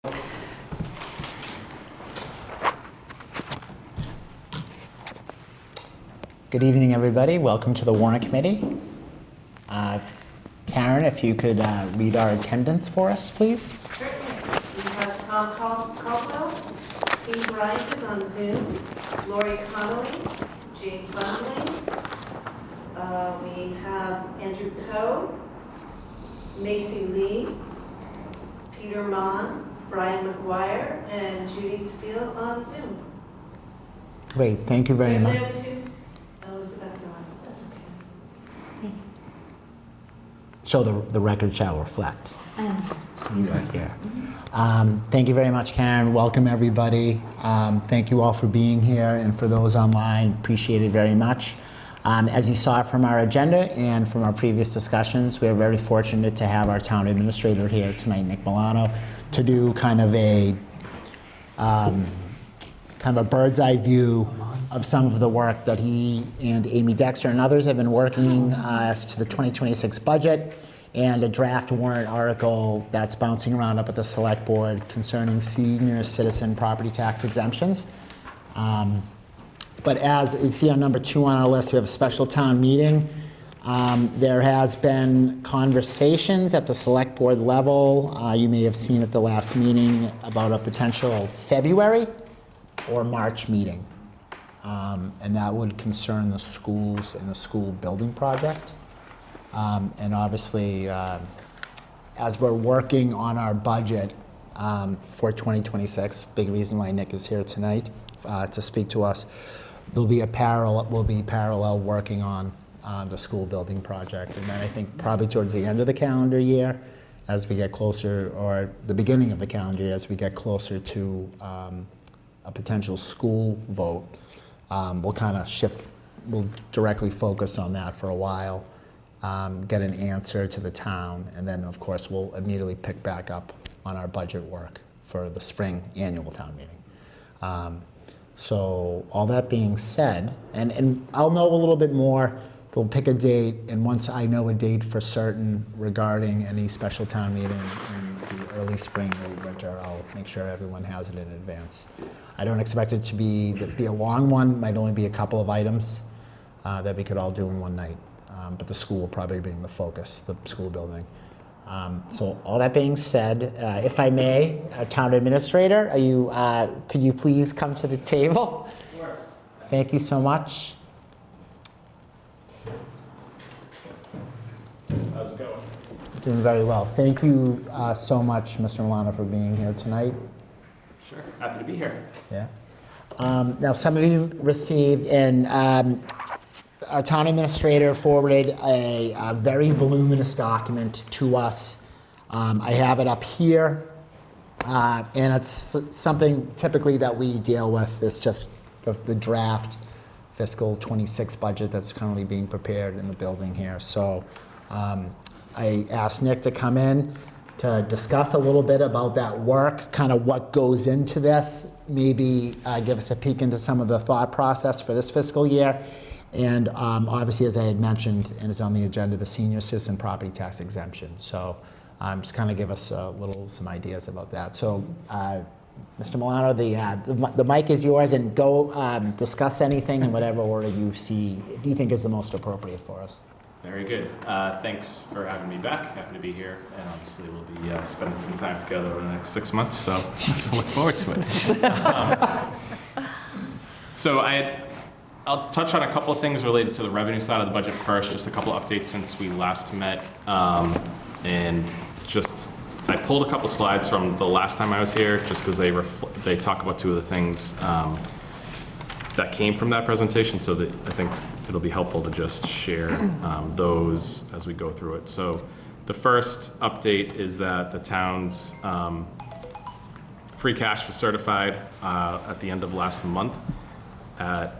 Good evening, everybody. Welcome to the Warrant Committee. Karen, if you could read our attendance for us, please. Certainly. We have Tom Caldwell, Steve Rice is on Zoom, Lori Connolly, Jay Flumley. We have Andrew Coe, Macy Lee, Peter Mon, Brian McGuire, and Judy Steele on Zoom. Great, thank you very much. So the record shall reflect. You are here. Thank you very much, Karen. Welcome, everybody. Thank you all for being here, and for those online, appreciate it very much. As you saw from our agenda and from our previous discussions, we are very fortunate to have our town administrator here tonight, Nick Milano, to do kind of a bird's eye view of some of the work that he and Amy Dexter and others have been working as to the 2026 budget and a draft warrant article that's bouncing around up at the select board concerning senior citizen property tax exemptions. But as is here on number 2 on our list, we have a special town meeting. There has been conversations at the select board level. You may have seen at the last meeting about a potential February or March meeting. And that would concern the schools and the school building project. And obviously, as we're working on our budget for 2026, big reason why Nick is here tonight to speak to us, we'll be parallel working on the school building project. And then I think probably towards the end of the calendar year, as we get closer, or the beginning of the calendar year, as we get closer to a potential school vote, we'll kind of shift, we'll directly focus on that for a while, get an answer to the town, and then of course we'll immediately pick back up on our budget work for the spring annual town meeting. So all that being said, and I'll know a little bit more, they'll pick a date, and once I know a date for certain regarding any special town meeting in the early spring, late winter, I'll make sure everyone has it in advance. I don't expect it to be a long one. Might only be a couple of items that we could all do in one night. But the school will probably be the focus, the school building. So all that being said, if I may, Town Administrator, could you please come to the table? Of course. Thank you so much. How's it going? Doing very well. Thank you so much, Mr. Milano, for being here tonight. Sure, happy to be here. Yeah. Now, some of you received, and our town administrator forwarded a very voluminous document to us. I have it up here, and it's something typically that we deal with. It's just the draft fiscal 26 budget that's currently being prepared in the building here. So I asked Nick to come in to discuss a little bit about that work, kind of what goes into this, maybe give us a peek into some of the thought process for this fiscal year. And obviously, as I had mentioned, and it's on the agenda, the senior citizen property tax exemption. So just kind of give us some ideas about that. So Mr. Milano, the mic is yours, and go discuss anything in whatever order you think is the most appropriate for us. Very good. Thanks for having me back. Happy to be here. And obviously, we'll be spending some time together over the next 6 months, so I look forward to it. So I'll touch on a couple of things related to the revenue side of the budget first, just a couple of updates since we last met. And just, I pulled a couple slides from the last time I was here, just because they talk about 2 of the things that came from that presentation, so that I think it'll be helpful to just share those as we go through it. So the first update is that the town's free cash was certified at the end of last month at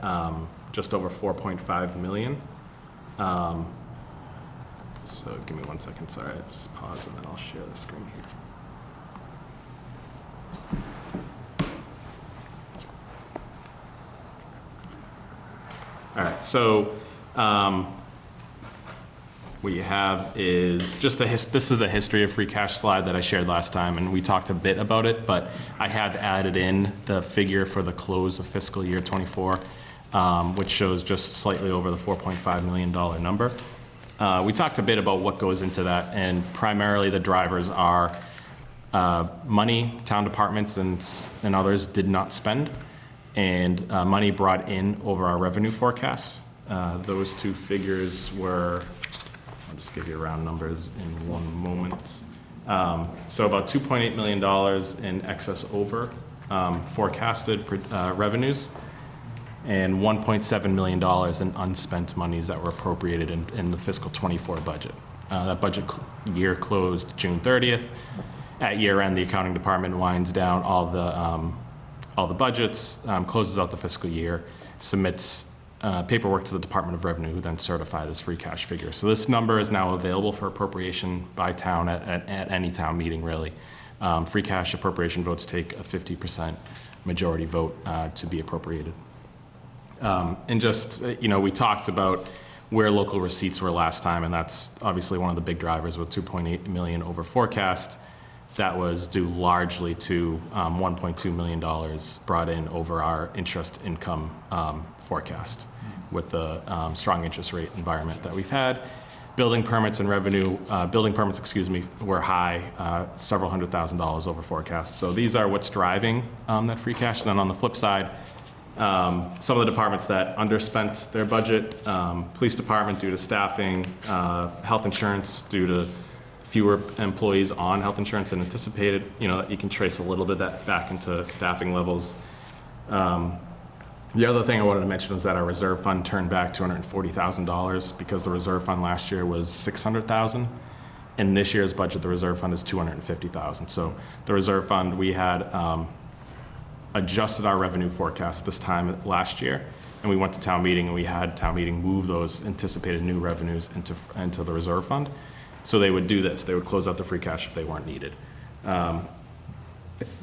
just over 4.5 million. So give me 1 second, sorry, I'll just pause and then I'll share the screen here. All right, so what you have is just this is the history of free cash slide that I shared last time, and we talked a bit about it, but I have added in the figure for the close of fiscal year 24, which shows just slightly over the $4.5 million number. We talked a bit about what goes into that, and primarily the drivers are money town departments and others did not spend, and money brought in over our revenue forecasts. Those two figures were, I'll just give you round numbers in one moment. So about $2.8 million in excess over forecasted revenues, and $1.7 million in unspent monies that were appropriated in the fiscal 24 budget. That budget year closed June 30th. At year end, the accounting department winds down all the budgets, closes out the fiscal year, submits paperwork to the Department of Revenue, who then certify this free cash figure. So this number is now available for appropriation by town at any town meeting, really. Free cash appropriation votes take a 50% majority vote to be appropriated. And just, we talked about where local receipts were last time, and that's obviously one of the big drivers with $2.8 million over forecast. That was due largely to $1.2 million brought in over our interest income forecast with the strong interest rate environment that we've had. Building permits, were high, several $100,000 over forecast. So these are what's driving that free cash. And then on the flip side, some of the departments that underspent their budget, police department due to staffing, health insurance due to fewer employees on health insurance than anticipated. You can trace a little bit that back into staffing levels. The other thing I wanted to mention was that our reserve fund turned back $240,000 because the reserve fund last year was $600,000. In this year's budget, the reserve fund is $250,000. So the reserve fund, we had adjusted our revenue forecast this time last year, and we went to town meeting, and we had town meeting move those anticipated new revenues into the reserve fund. So they would do this. They would close out the free cash if they weren't needed.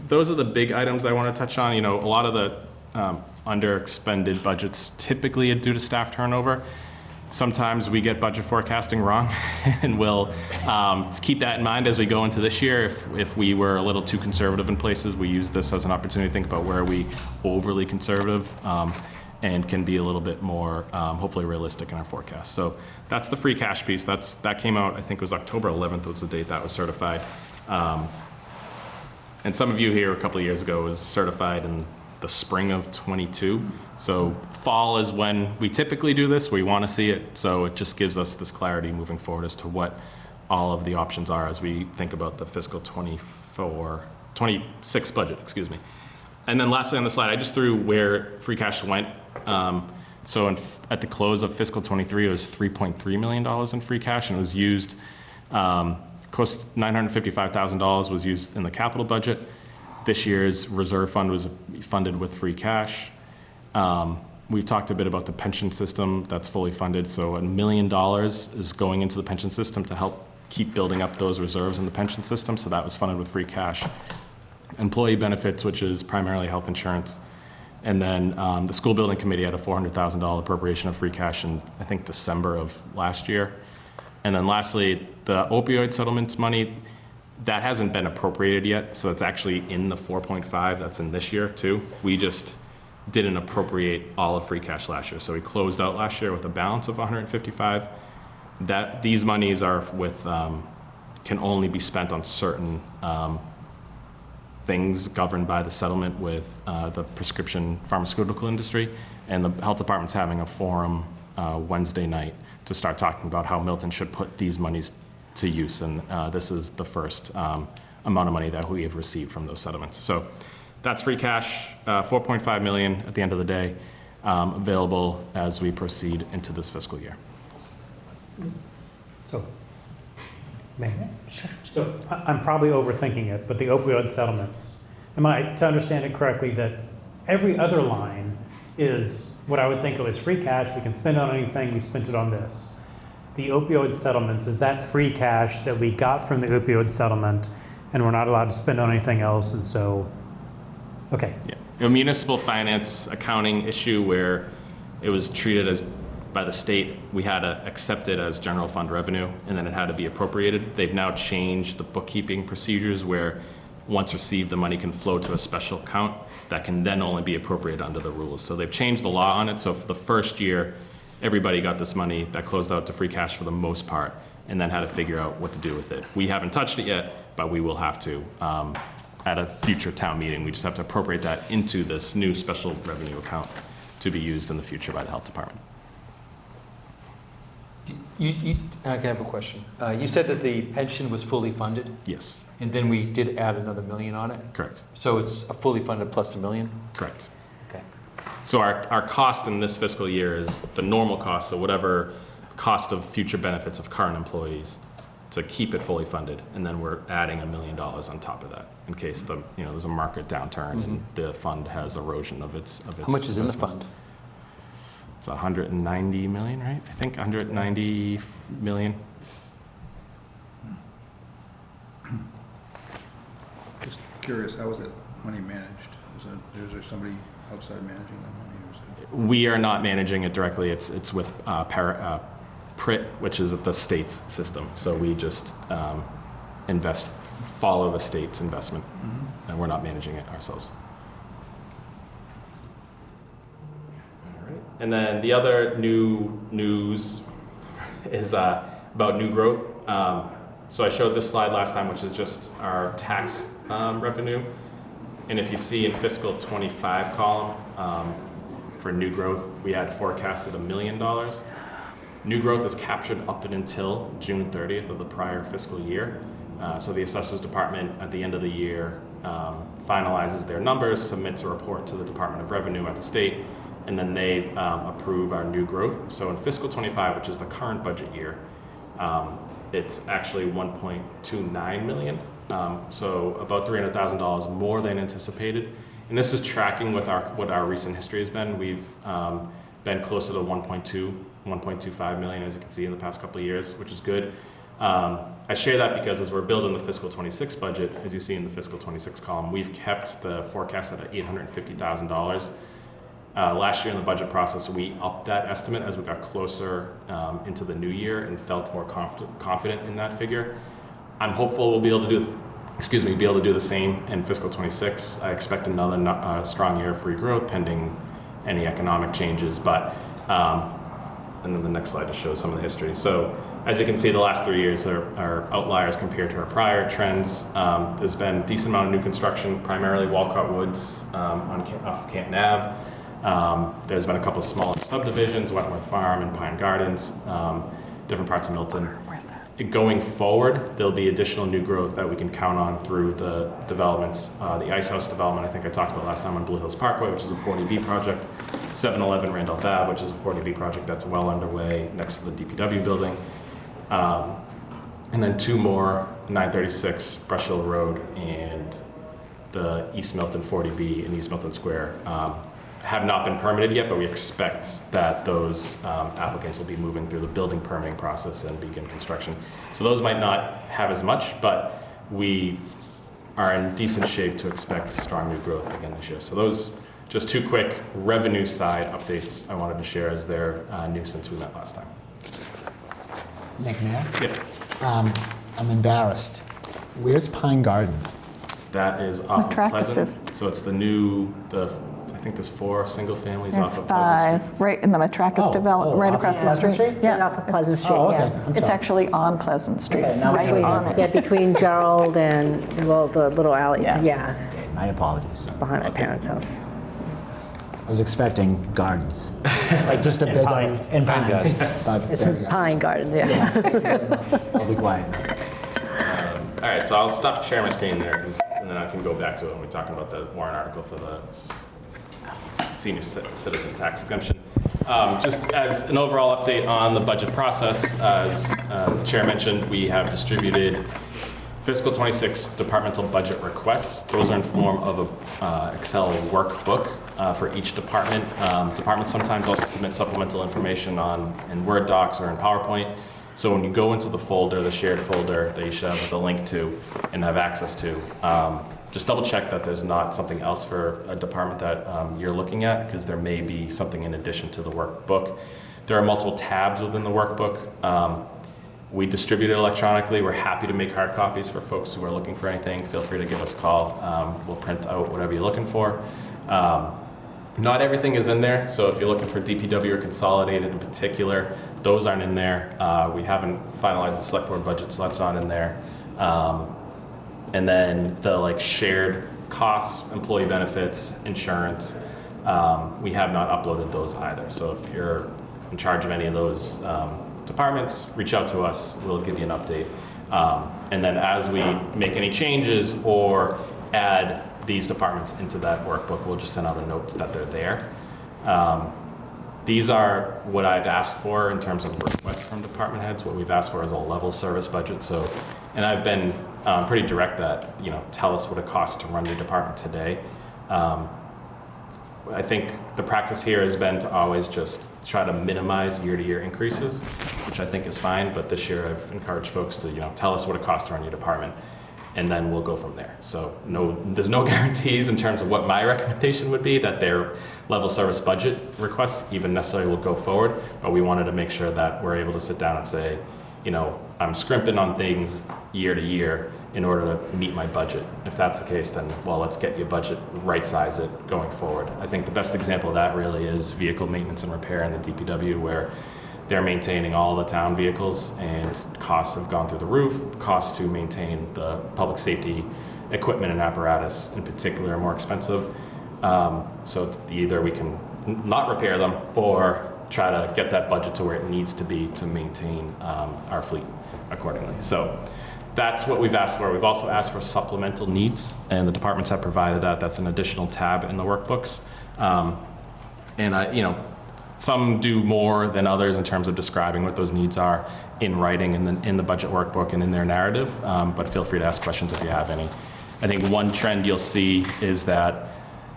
Those are the big items I want to touch on. A lot of the under-expended budgets typically are due to staff turnover. Sometimes we get budget forecasting wrong, and we'll keep that in mind as we go into this year. If we were a little too conservative in places, we use this as an opportunity to think about where are we overly conservative and can be a little bit more hopefully realistic in our forecast. So that's the free cash piece. That came out, I think it was October 11th was the date that was certified. And some of you here a couple of years ago was certified in the spring of 22. So fall is when we typically do this. We want to see it. So it just gives us this clarity moving forward as to what all of the options are as we think about the fiscal 26 budget, excuse me. And then lastly on the slide, I just threw where free cash went. So at the close of fiscal 23, it was $3.3 million in free cash, and it was used, close to $955,000 was used in the capital budget. This year's reserve fund was funded with free cash. We've talked a bit about the pension system that's fully funded. So $1 million is going into the pension system to help keep building up those reserves in the pension system. So that was funded with free cash. Employee benefits, which is primarily health insurance. And then the school building committee had a $400,000 appropriation of free cash in, I think, December of last year. And then lastly, the opioid settlements money, that hasn't been appropriated yet, so it's actually in the 4.5. That's in this year too. We just didn't appropriate all of free cash last year, so we closed out last year with a balance of 155. That these monies are with can only be spent on certain things governed by the settlement with the prescription pharmaceutical industry, and the health department's having a forum Wednesday night to start talking about how Milton should put these monies to use, and this is the first amount of money that we have received from those settlements. So that's free cash, $4.5 million at the end of the day, available as we proceed into this fiscal year. So, so I'm probably overthinking it, but the opioid settlements, am I to understand it correctly that every other line is what I would think of as free cash, we can spend on anything, we spent it on this. The opioid settlements, is that free cash that we got from the opioid settlement and we're not allowed to spend on anything else, and so, okay. Yeah. A municipal finance accounting issue where it was treated as by the state. We had to accept it as general fund revenue, and then it had to be appropriated. They've now changed the bookkeeping procedures where once received, the money can flow to a special account that can then only be appropriated under the rules. So they've changed the law on it. So for the first year, everybody got this money that closed out to free cash for the most part, and then had to figure out what to do with it. We haven't touched it yet, but we will have to at a future town meeting. We just have to appropriate that into this new special revenue account to be used in the future by the health department. I have a question. You said that the pension was fully funded, Yes, and then we did add another $1 million on it? correct, So it's a fully funded plus $1 million? correct. Okay. So our cost in this fiscal year is the normal cost, so whatever cost of future benefits of current employees to keep it fully funded, and then we're adding $1 million on top of that in case there's a market downturn and the fund has erosion of its. How much is in the investments. fund? It's 190 million, right? I think 190 million. Just curious, how is that money managed? Is there somebody outside managing that money? Or is it? We are not managing it directly. It's with PRIT, which is the state's system. So we just follow the state's investment, and we're not managing it ourselves. All right. And then the other new news is about new growth. So I showed this slide last time, which is just our tax revenue. And if you see in fiscal 25 column, for new growth, we had forecasted $1 million. New growth is captured up and until June 30th of the prior fiscal year. So the Assessors Department at the end of the year finalizes their numbers, submits a report to the Department of Revenue at the state, and then they approve our new growth. So in fiscal 25, which is the current budget year, it's actually 1.29 million. So about $300,000 more than anticipated. And this is tracking with what our recent history has been. We've been closer to 1.25 million, as you can see, in the past couple of years, which is good. I share that because as we're building the fiscal 26 budget, as you see in the fiscal 26 column, we've kept the forecast at $850,000. Last year in the budget process, we upped that estimate as we got closer into the new year and felt more confident in that figure. I'm hopeful we'll be able to do the same in fiscal 26. I expect another strong year of free growth pending any economic changes, but and then the next slide just shows some of the history. So as you can see, the last 3 years are outliers compared to our prior trends. There's been a decent amount of new construction, primarily Walcott Woods off of Canton Ave. There's been a couple of smaller subdivisions, Wentworth Farm and Pine Gardens, different parts of Milton. Going forward, there'll be additional new growth that we can count on through the developments. The Ice House development, I think I talked about last time on Blue Hills Parkway, which is a 40B project. 711 Randolph Ave, which is a 40B project that's well underway next to the DPW building. And then two more, 936 Brush Hill Road and the East Milton 40B in East Milton Square. Have not been permitted yet, but we expect that those applicants will be moving through the building permitting process and begin construction. So those might not have as much, but we are in decent shape to expect strong new growth again this year. So those just two quick revenue side updates I wanted to share as they're new since we met last time. Nick, may I? Yeah, I'm embarrassed. Where's Pine Gardens? that is off of Matrakas Pleasant. is- So it's I think there's 4 single families There's off of Pleasant Street. 5, right in the Matrakas development, right off of across the Pleasant street. Street? Yeah, Off of Pleasant Street, Oh, okay. yeah. I'm it's sorry. actually on Pleasant Street, Okay, now right we're on talking. Yeah, it. between Gerald and, well, the little alley, Yeah. yeah, Okay, my apologies. behind my parents' house. I was expecting gardens, like just a big pines. and pines. But This there is we go. Pine Garden, yeah. I'll be quiet. All right, so I'll stop sharing my screen there, and then I can go back to it when we're talking about the warrant article for the senior citizen tax exemption. Just as an overall update on the budget process, as the chair mentioned, we have distributed fiscal 26 departmental budget requests. Those are in form of a Excel workbook for each department. Departments sometimes also submit supplemental information in Word docs or in PowerPoint. So when you go into the folder, the shared folder that you should have the link to and have access to, just double check that there's not something else for a department that you're looking at, because there may be something in addition to the workbook. There are multiple tabs within the workbook. We distribute it electronically. We're happy to make hard copies for folks who are looking for anything. Feel free to give us a call. We'll print out whatever you're looking for. Not everything is in there, so if you're looking for DPW or Consolidated in particular, those aren't in there. We haven't finalized the select board budget, so that's not in there. And then the like shared costs, employee benefits, insurance, we have not uploaded those either. So if you're in charge of any of those departments, reach out to us. We'll give you an update. And then as we make any changes or add these departments into that workbook, we'll just send out a note that they're there. These are what I've asked for in terms of requests from department heads. What we've asked for is a level service budget. So, and I've been pretty direct that, you know, tell us what it costs to run your department today. I think the practice here has been to always just try to minimize year-to-year increases, which I think is fine. But this year I've encouraged folks to, you know, tell us what it costs to run your department, and then we'll go from there. So there's no guarantees in terms of what my recommendation would be that their level service budget requests even necessarily will go forward, but we wanted to make sure that we're able to sit down and say, you know, I'm scrimping on things year to year in order to meet my budget. If that's the case, then, well, let's get your budget, right size it going forward. I think the best example of that really is vehicle maintenance and repair in the DPW, where they're maintaining all the town vehicles and costs have gone through the roof. Costs to maintain the public safety equipment and apparatus in particular are more expensive. So it's either we can not repair them or try to get that budget to where it needs to be to maintain our fleet accordingly. So that's what we've asked for. We've also asked for supplemental needs, and the departments have provided that. That's an additional tab in the workbooks. And some do more than others in terms of describing what those needs are in writing in the budget workbook and in their narrative, but feel free to ask questions if you have any. I think one trend you'll see is that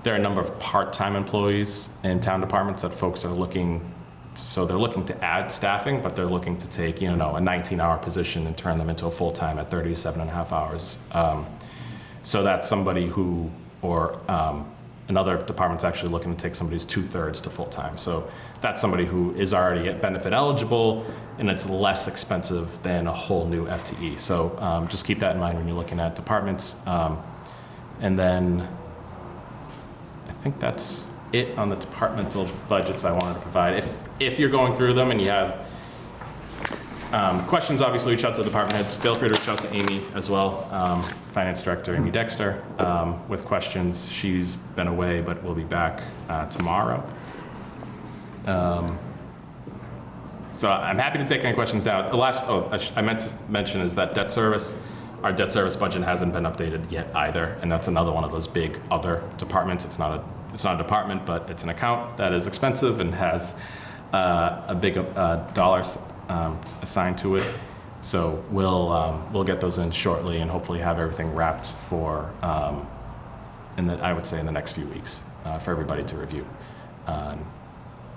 there are a number of part-time employees in town departments that folks are looking, so they're looking to add staffing, but they're looking to take, a 19-hour position and turn them into a full-time at 37.5 hours. So that's somebody who, or another department's actually looking to take somebody who's 2/3 to full-time. So that's somebody who is already at benefit eligible, and it's less expensive than a whole new FTE. So just keep that in mind when you're looking at departments. And then I think that's it on the departmental budgets I wanted to provide. If you're going through them and you have questions, obviously reach out to the department heads. Feel free to reach out to Amy as well, Finance Director Amy Dexter, with questions. She's been away, but will be back tomorrow. So I'm happy to take any questions now. The last, I meant to mention is that debt service. Our debt service budget hasn't been updated yet either, and that's another one of those big other departments. It's not a department, but it's an account that is expensive and has a big dollars assigned to it. So we'll get those in shortly and hopefully have everything wrapped for I would say in the next few weeks for everybody to review.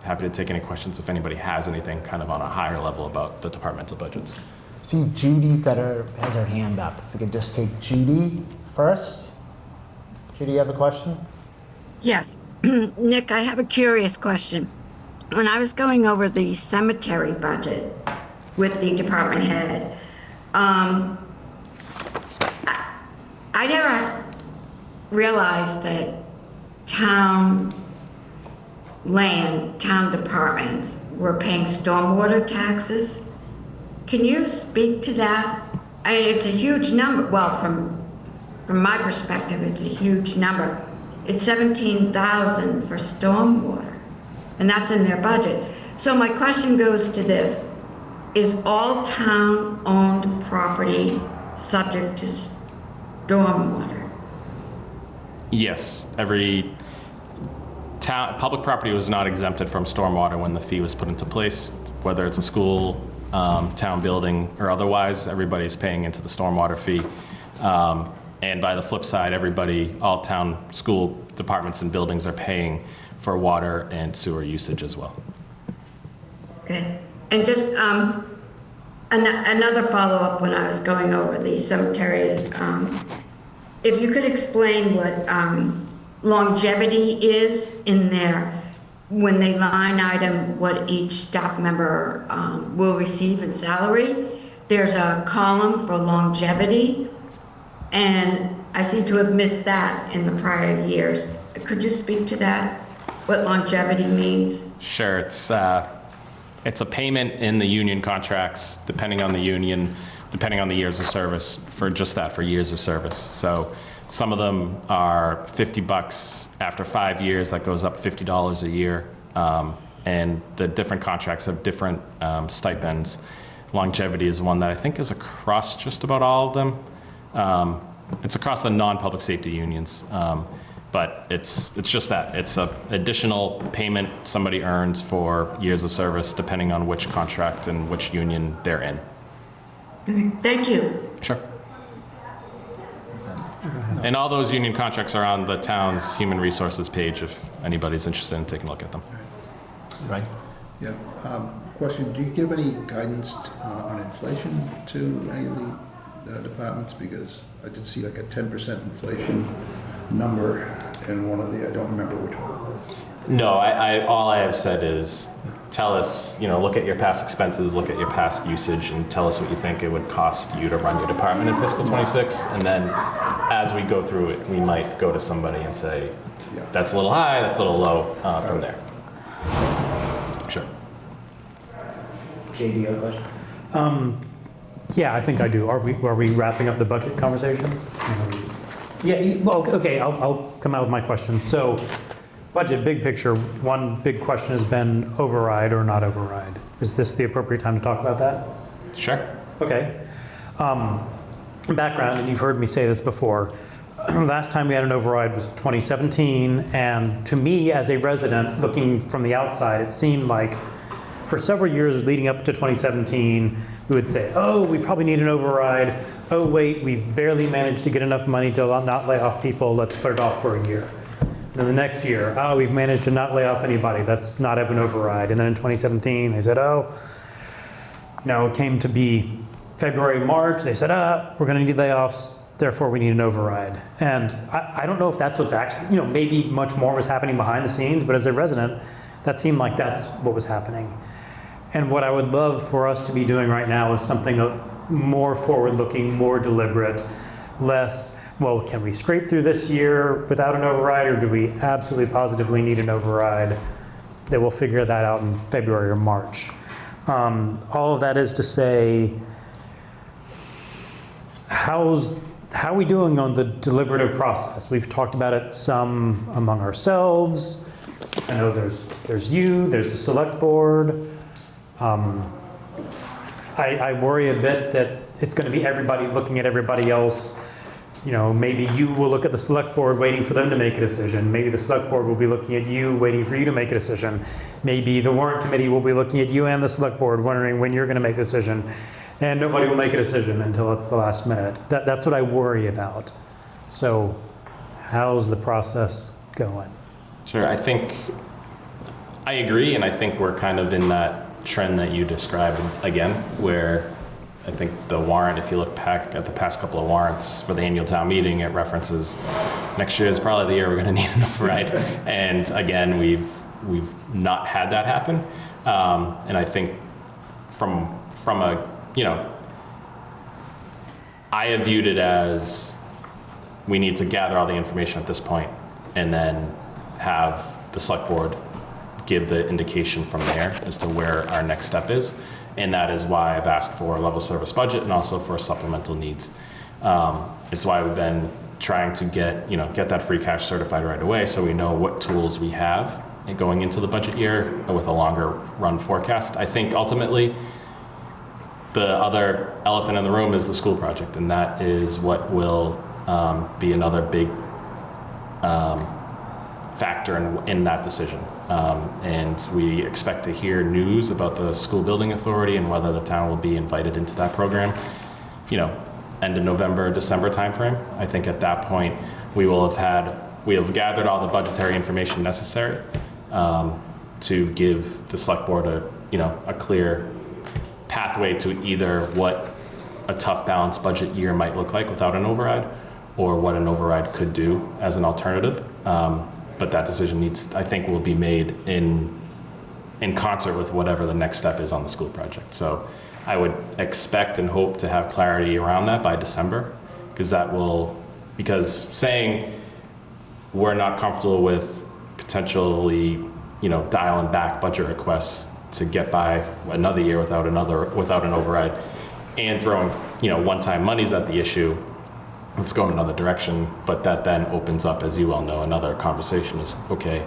Happy to take any questions if anybody has anything kind of on a higher level about the departmental budgets. See, Judy's has her hand up. If we could just take Judy first. Judy, you have a question? Yes. Nick, I have a curious question. When I was going over the cemetery budget with the department head, I never realized that town departments were paying stormwater taxes. Can you speak to that? I mean, it's a huge number. Well, from my perspective, it's a huge number. It's $17,000 for stormwater, and that's in their budget. So my question goes to this: is all town-owned property subject to stormwater? Yes, every public property was not exempted from stormwater when the fee was put into place, whether it's a school, town building, or otherwise. Everybody's paying into the stormwater fee. And by the flip side, all town school departments and buildings are paying for water and sewer usage as well. Okay. And just another follow-up when I was going over the cemetery, if you could explain what longevity is in there, when they line item what each staff member will receive in salary, there's a column for longevity, and I seem to have missed that in the prior years. Could you speak to that, what longevity means? Sure, it's a payment in the union contracts, depending on the union, depending on the years of service, for just that, for years of service. So some of them are $50 after 5 years, that goes up $50 a year. And the different contracts have different stipends. Longevity is one that I think is across just about all of them. It's across the non-public safety unions. But it's just that. It's an additional payment somebody earns for years of service, depending on which contract and which union they're in. Thank you. Sure. And all those union contracts are on the town's human resources page if anybody's interested in taking a look at them. Right? Yeah. Question, do you give any guidance on inflation to any of the departments? Because I did see like a 10% inflation number in one of the, I don't remember which one it was. No, all I have said is tell us, look at your past expenses, look at your past usage, and tell us what you think it would cost you to run your department in fiscal 26. And then as we go through it, we might go to somebody and say, Yeah. that's a little high, that's a little low from there. Sure. JD, you have a question? Yeah, I think I do. Are we wrapping up the budget conversation? Yeah, well, okay, I'll come out with my questions. So, budget, big picture, one big question has been override or not override. Is this the appropriate time to talk about that? Sure. Okay. Background, and you've heard me say this before. Last time we had an override was 2017, and to me as a resident looking from the outside, it seemed like for several years leading up to 2017, we would say, oh, we probably need an override. Oh, wait, we've barely managed to get enough money to not lay off people. Let's put it off for a year. Then the next year, oh, we've managed to not lay off anybody. Let's not have an override. And then in 2017, they said, it came to be February, March. They said, we're going to need layoffs. Therefore, we need an override. And I don't know if that's what's actually, maybe much more was happening behind the scenes, but as a resident, that seemed like that's what was happening. And what I would love for us to be doing right now is something more forward-looking, more deliberate, less, well, can we scrape through this year without an override, or do we absolutely positively need an override? That we'll figure that out in February or March. All of that is to say, how are we doing on the deliberative process? We've talked about it some among ourselves. I know there's you, there's the select board. I worry a bit that it's going to be everybody looking at everybody else. Maybe you will look at the select board waiting for them to make a decision. Maybe the select board will be looking at you waiting for you to make a decision. Maybe the warrant committee will be looking at you and the select board wondering when you're going to make a decision. And nobody will make a decision until it's the last minute. That's what I worry about. So how's the process going? Sure, I agree, and I think we're kind of in that trend that you described again, where I think the warrant, if you look back at the past couple of warrants for the annual town meeting, it references next year is probably the year we're going to need an override. And again, we've not had that happen. And I think from a, I have viewed it as we need to gather all the information at this point and then have the select board give the indication from there as to where our next step is. And that is why I've asked for a level service budget and also for supplemental needs. It's why we've been trying to get that free cash certified right away so we know what tools we have going into the budget year with a longer run forecast. I think ultimately the other elephant in the room is the school project, and that is what will be another big factor in that decision. And we expect to hear news about the school building authority and whether the town will be invited into that program, end of November, December timeframe. I think at that point we have gathered all the budgetary information necessary to give the select board a clear pathway to either what a tough balanced budget year might look like without an override, or what an override could do as an alternative. but that decision I think will be made in concert with whatever the next step is on the school project. So I would expect and hope to have clarity around that by December, because saying we're not comfortable with potentially, dialing back budget requests to get by another year without an override, and throwing, one-time monies at the issue, let's go in another direction. But that then opens up, as you well know, another conversation is, okay,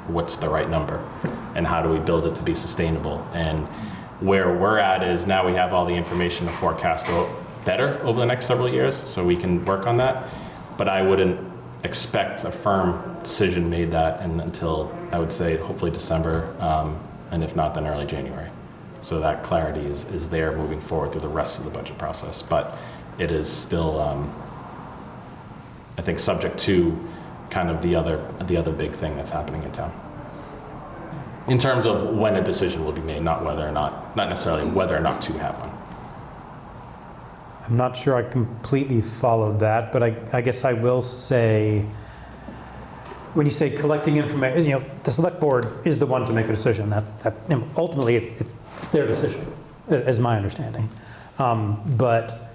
what's the right number? And how do we build it to be sustainable? And where we're at is now we have all the information to forecast better over the next several years, so we can work on that. But I wouldn't expect a firm decision made until, I would say, hopefully December, and if not, then early January. So that clarity is there moving forward through the rest of the budget process. But it is still, I think, subject to kind of the other big thing that's happening in town. In terms of when a decision will be made, not necessarily whether or not to have one. I'm not sure I completely followed that, but I guess I will say, when you say collecting information, the select board is the one to make the decision. Ultimately, it's their decision, is my understanding. But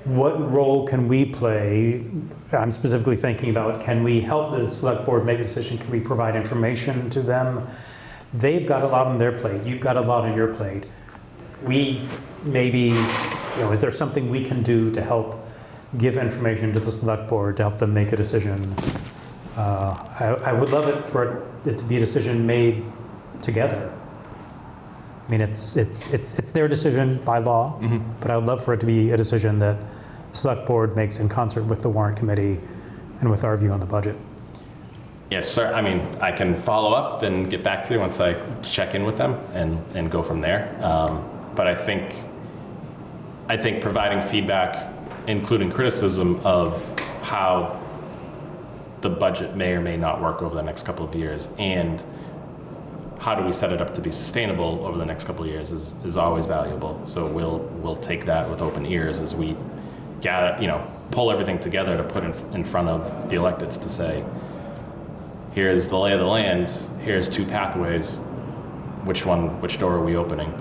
what role can we play? I'm specifically thinking about, can we help the select board make a decision? Can we provide information to them? They've got a lot on their plate. You've got a lot on your plate. We maybe, is there something we can do to help give information to the select board to help them make a decision? I would love it for it to be a decision made together. I mean, it's their decision by law, but I would love for it to be a decision that the select board makes in concert with the warrant committee and with our view on the budget. Yes, sir. I mean, I can follow up and get back to you once I check in with them and go from there. But I think providing feedback, including criticism of how the budget may or may not work over the next couple of years, and how do we set it up to be sustainable over the next couple of years is always valuable. So we'll take that with open ears as we gather, pull everything together to put in front of the electeds to say, here's the lay of the land, here's two pathways, which door are we opening,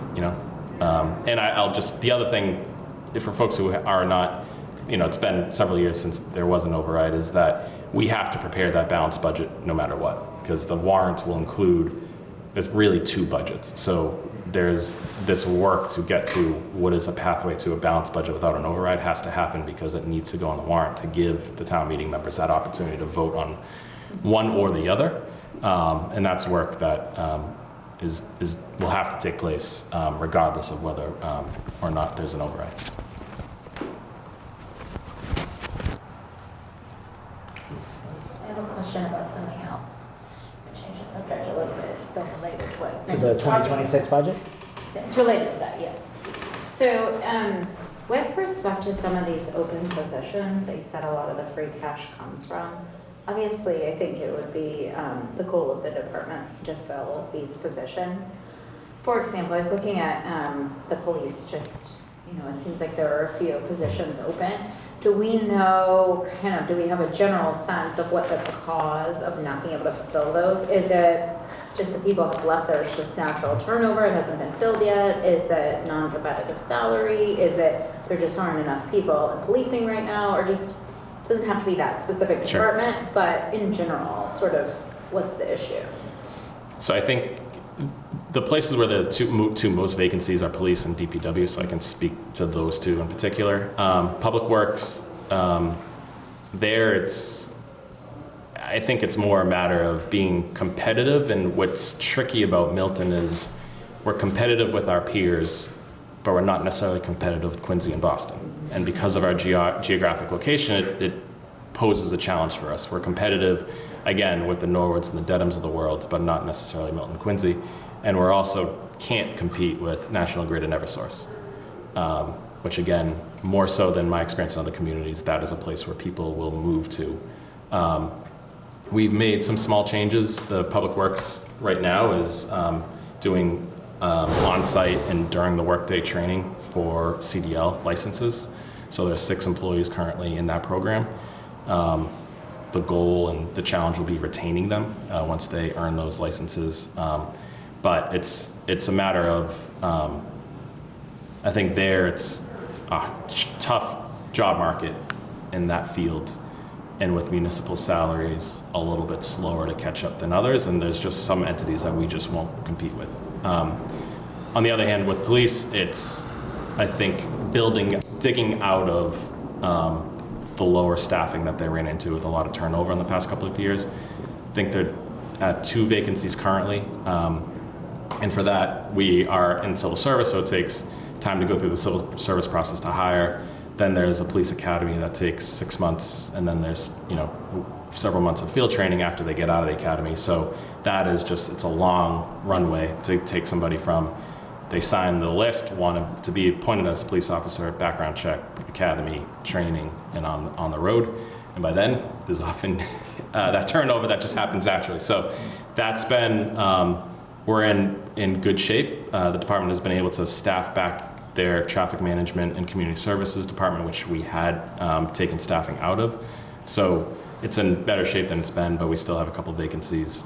And I'll just, the other thing, for folks who are not, it's been several years since there was an override, is that we have to prepare that balanced budget no matter what, because the warrant will include, it's really two budgets. So there's this work to get to what is a pathway to a balanced budget without an override has to happen, because it needs to go on the warrant to give the town meeting members that opportunity to vote on one or the other. And that's work that will have to take place regardless of whether or not there's an override. I have a question about something else. Change the subject a little bit, it's still related to what. To the 2026 budget? It's related to that, yeah. So, with respect to some of these open positions that you said a lot of the free cash comes from, obviously, I think it would be the goal of the departments to fill these positions. For example, I was looking at the police, it seems like there are a few positions open. Do we know, do we have a general sense of what the cause of not being able to fill those? Is it just that people have left, there's just natural turnover, it hasn't been filled yet? Is it non-competitive salary? Is it there just aren't enough people in policing right now? Or just, doesn't have to be that specific department, sure, but in general, sort of, what's the issue? So I think the places where the two most vacancies are police and DPW, so I can speak to those two in particular. Public Works, I think it's more a matter of being competitive, and what's tricky about Milton is we're competitive with our peers, but we're not necessarily competitive with Quincy and Boston. And because of our geographic location, it poses a challenge for us. We're competitive, again, with the Norwoods and the Dedhams of the world, but not necessarily Milton and Quincy. And we're also can't compete with National Grid and Eversource, which again, more so than my experience in other communities, that is a place where people will move to. We've made some small changes. The Public Works right now is doing on-site and during the workday training for CDL licenses. So there's 6 employees currently in that program. the goal and the challenge will be retaining them once they earn those licenses. But it's a matter of, I think it's a tough job market in that field, and with municipal salaries a little bit slower to catch up than others, and there's just some entities that we just won't compete with. On the other hand, with police, it's, I think, digging out of the lower staffing that they ran into with a lot of turnover in the past couple of years. I think they're at 2 vacancies currently, and for that, we are in civil service, so it takes time to go through the civil service process to hire. Then there's a police academy that takes 6 months, and then there's several months of field training after they get out of the academy. So that is it's a long runway to take somebody from they sign the list, want to be appointed as a police officer, background check, academy, training, and on the road. And by then, there's often that turnover that just happens naturally. So that's been, we're in good shape. The department has been able to staff back their traffic management and community services department, which we had taken staffing out of. So it's in better shape than it's been, but we still have a couple vacancies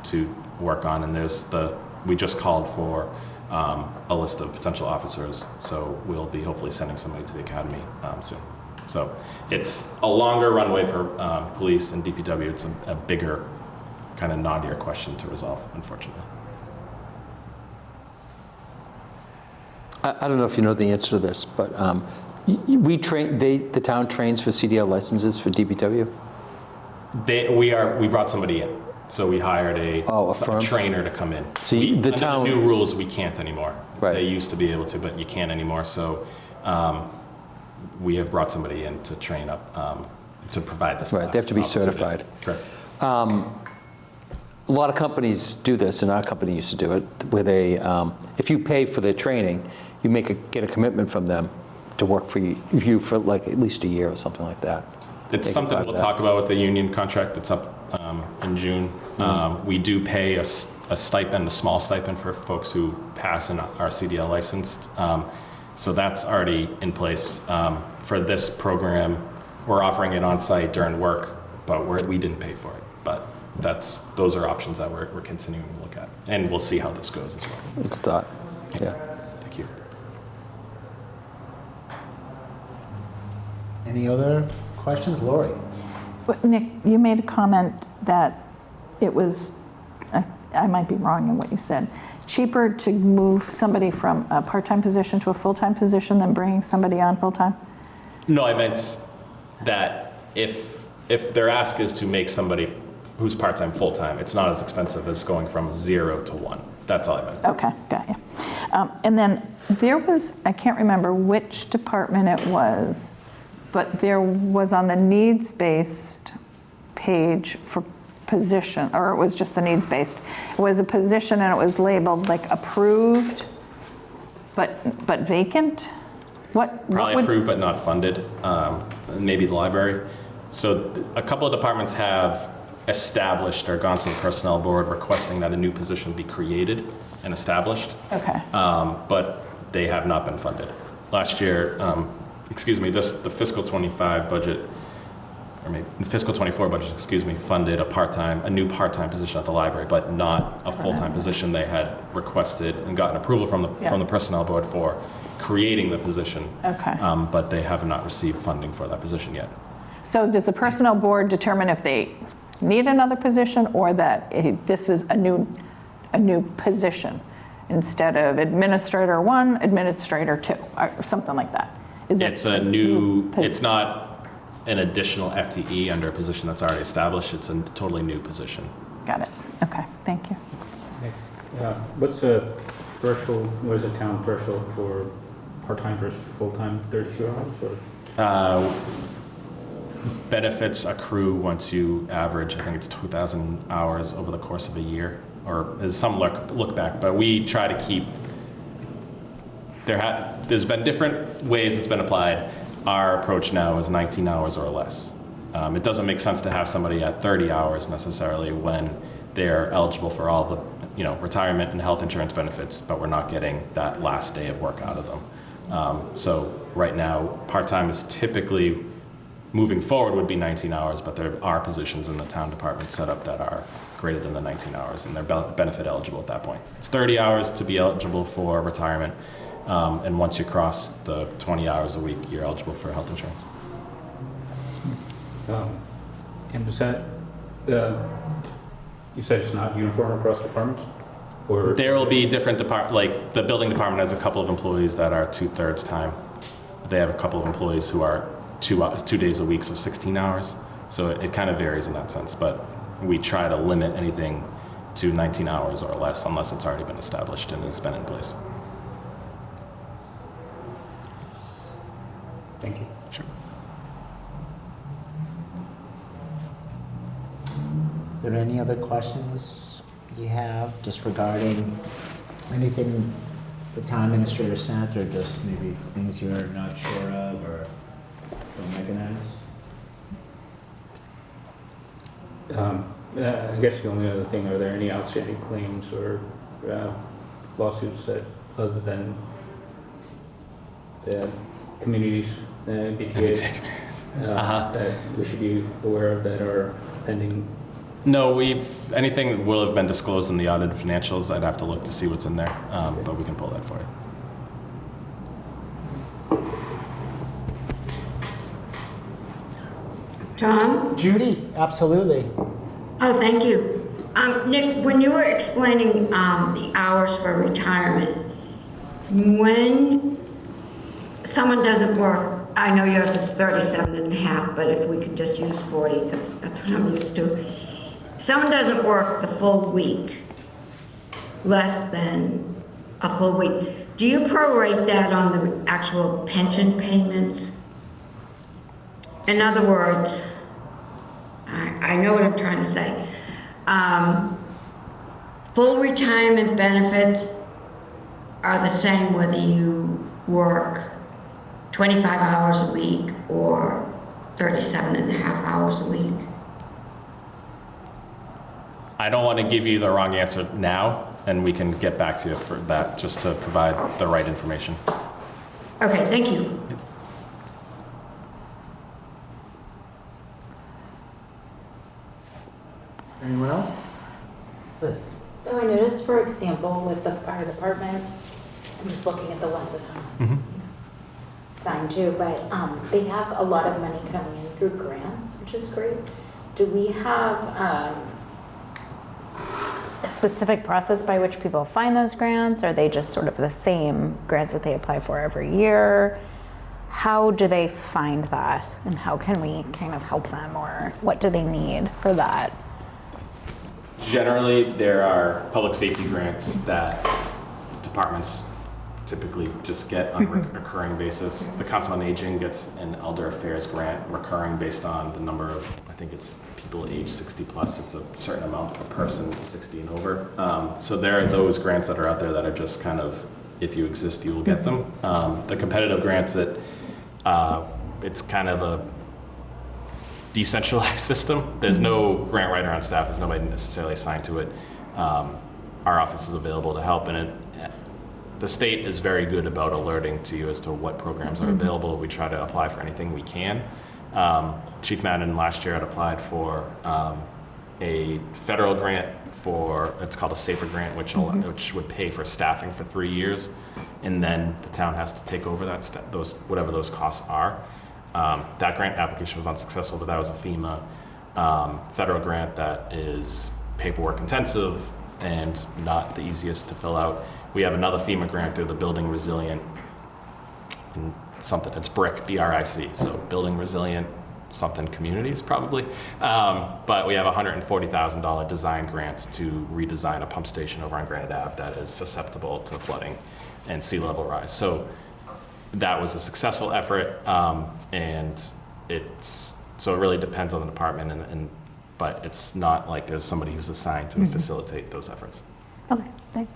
to work on. And we just called for a list of potential officers, so we'll be hopefully sending somebody to the academy soon. So it's a longer runway for police and DPW. It's a bigger, kind of knottier question to resolve, unfortunately. I don't know if you know the answer to this, but the town trains for CDL licenses for DPW? We brought somebody in. So we hired a trainer to come in. So under the new rules, we can't anymore. Right. They used to be able to, but you can't anymore. So we have brought somebody in to train up to provide this. Right, they have to be certified. Correct. A lot of companies do this, and our company used to do it, where they, if you pay for their training, you get a commitment from them to work for you for like at least a year or something like that. It's something we'll talk about with the union contract that's up in June. We do pay a stipend, a small stipend for folks who pass and are CDL licensed. So that's already in place. For this program, we're offering it on site during work, but we didn't pay for it. But those are options that we're continuing to look at. And we'll see how this goes as well. It's a thought, yeah. Thank you. Any other questions? Lori? But Nick, you made a comment that it was, I might be wrong in what you said, cheaper to move somebody from a part-time position to a full-time position than bringing somebody on full-time? No, I meant that if their ask is to make somebody who's part-time full-time, it's not as expensive as going from 0 to 1. That's all I meant. Okay, got you. And then there was, I can't remember which department it was, but there was on the needs-based page for position, or it was just the needs-based. It was a position and it was labeled like approved, but vacant? Probably approved but not funded, maybe the library. So a couple of departments have established or gone to the personnel board requesting that a new position be created and established. Okay. But they have not been funded. Last year, the fiscal 25 budget, or maybe fiscal 24 budget, funded a new part-time position at the library, but not a full-time position. They had requested and gotten approval from the personnel board for creating the position. Okay. But they have not received funding for that position yet. So does the personnel board determine if they need another position or that this is a new position instead of administrator 1, administrator 2, or something like that? It's it's not an additional FTE under a position that's already established. It's a totally new position. Got it. Okay, thank you. What's the threshold, what is the town threshold for part-time versus full-time, 32 hours? Or? Benefits accrue once you average, I think it's 2,000 hours over the course of a year, or there's some look back, but we try to keep, there's been different ways it's been applied. Our approach now is 19 hours or less. It doesn't make sense to have somebody at 30 hours necessarily when they're eligible for all the retirement and health insurance benefits, but we're not getting that last day of work out of them. So right now, part-time is typically moving forward would be 19 hours, but there are positions in the town department set up that are greater than the 19 hours, and they're benefit eligible at that point. It's 30 hours to be eligible for retirement, and once you cross the 20 hours a week, you're eligible for health insurance. And was that, you said it's not uniform across departments? Or There will be different like the building department has a couple of employees that are 2/3 time. They have a couple of employees who are 2 days a week, so 16 hours. So it kind of varies in that sense, but we try to limit anything to 19 hours or less unless it's already been established and has been in place. Thank you. Sure. Are there any other questions you have just regarding anything the town administrator sent, or just maybe things you're not sure of or don't recognize? I guess the only other thing, are there any outstanding claims or lawsuits that, other than the communities, BTA, that we should be aware of that are pending? No, anything will have been disclosed in the audited financials. I'd have to look to see what's in there, but we can pull that for you. Tom? Judy, absolutely. Oh, thank you. Nick, when you were explaining the hours for retirement, when someone doesn't work, I know yours is 37 and a half, but if we could just use 40, because that's what I'm used to. Someone doesn't work the full week, less than a full week. Do you prorate that on the actual pension payments? In other words, I know what I'm trying to say. Full retirement benefits are the same whether you work 25 hours a week or 37 and a half hours a week. I don't want to give you the wrong answer now, and we can get back to you for that, just to provide the right information. Okay, thank you. Anyone else? Liz? So I noticed, for example, with the fire department, I'm just looking at the ones that I'm signed to, but they have a lot of money coming in through grants, which is great. Do we have a specific process by which people find those grants? Are they just sort of the same grants that they apply for every year? How do they find that, and how can we kind of help them, or what do they need for that? Generally, there are public safety grants that departments typically just get on a recurring basis. The Council on Aging gets an Elder Affairs grant recurring based on the number of, I think it's people age 60 plus. It's a certain amount per person, 60 and over. So there are those grants that are out there that are just kind of, if you exist, you will get them. The competitive grants that it's kind of a decentralized system. There's no grant writer on staff. There's nobody necessarily assigned to it. Our office is available to help, and the state is very good about alerting to you as to what programs are available. We try to apply for anything we can. Chief Madden last year had applied for a federal grant for, it's called a SAFER grant, which would pay for staffing for 3 years, and then the town has to take over that whatever those costs are. That grant application was unsuccessful, but that was a FEMA federal grant that is paperwork intensive and not the easiest to fill out. We have another FEMA grant through the Building Resilient, and something, it's BRIC, B-R-I-C, so Building Resilient something communities probably. But we have a $140,000 design grant to redesign a pump station over on Granite Ave that is susceptible to flooding and sea level rise. So that was a successful effort, and so it really depends on the department, but it's not like there's somebody who's assigned to facilitate those efforts. Okay, thanks.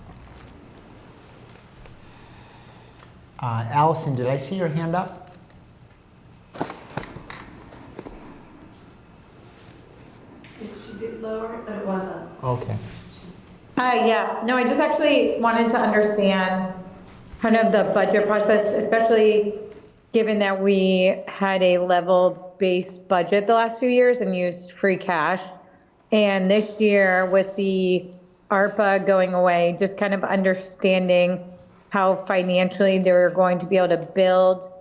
Allison, did I see your hand up? She did lower it, but it was up. Okay. Yeah, no, I just actually wanted to understand kind of the budget process, especially given that we had a level level-based budget the last few years and used free cash. And this year, with the ARPA going away, just kind of understanding how financially they're going to be able to build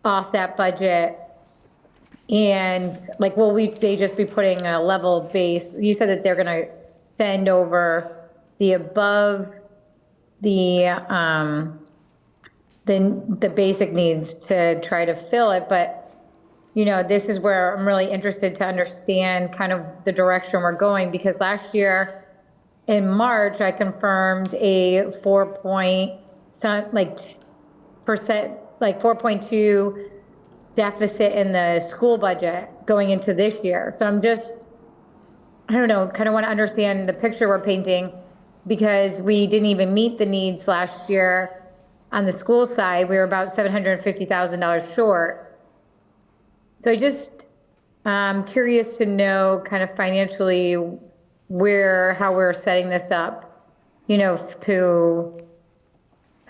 off that budget. And like, will they just be putting a level base? You said that they're going to send over the above the basic needs to try to fill it. But, you know, this is where I'm really interested to understand kind of the direction we're going, because last year in March, I confirmed a 4.2 deficit in the school budget going into this year. So I'm just, I don't know, kind of want to understand the picture we're painting, because we didn't even meet the needs last year on the school side. We were about $750,000 short. So I just, curious to know kind of financially how we're setting this up, you know, to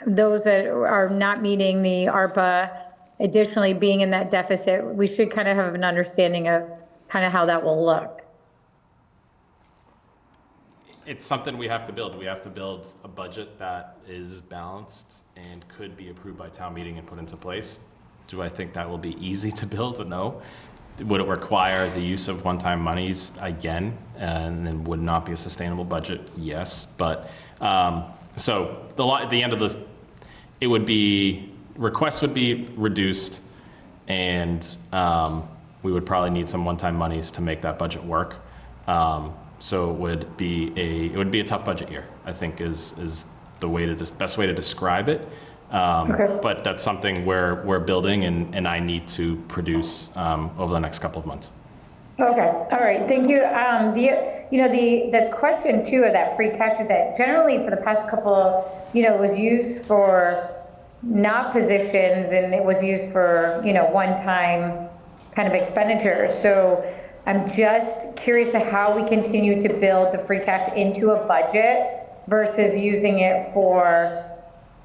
those that are not meeting the ARPA, additionally being in that deficit. We should kind of have an understanding of kind of how that will look. It's something we have to build. We have to build a budget that is balanced and could be approved by town meeting and put into place. Do I think that will be easy to build? No. Would it require the use of one-time monies again, and then would not be a sustainable budget? Yes. But so at the end of this, it would be, requests would be reduced, and we would probably need some one-time monies to make that budget work. So it would be a tough budget year, I think is the best way to describe it. Okay. But that's something we're building, and I need to produce over the next couple of months. Okay, all right, thank you. The question too of that free cash is that generally for the past couple, it was used for not positions, and it was used for, one-time kind of expenditures. So I'm just curious of how we continue to build the free cash into a budget versus using it for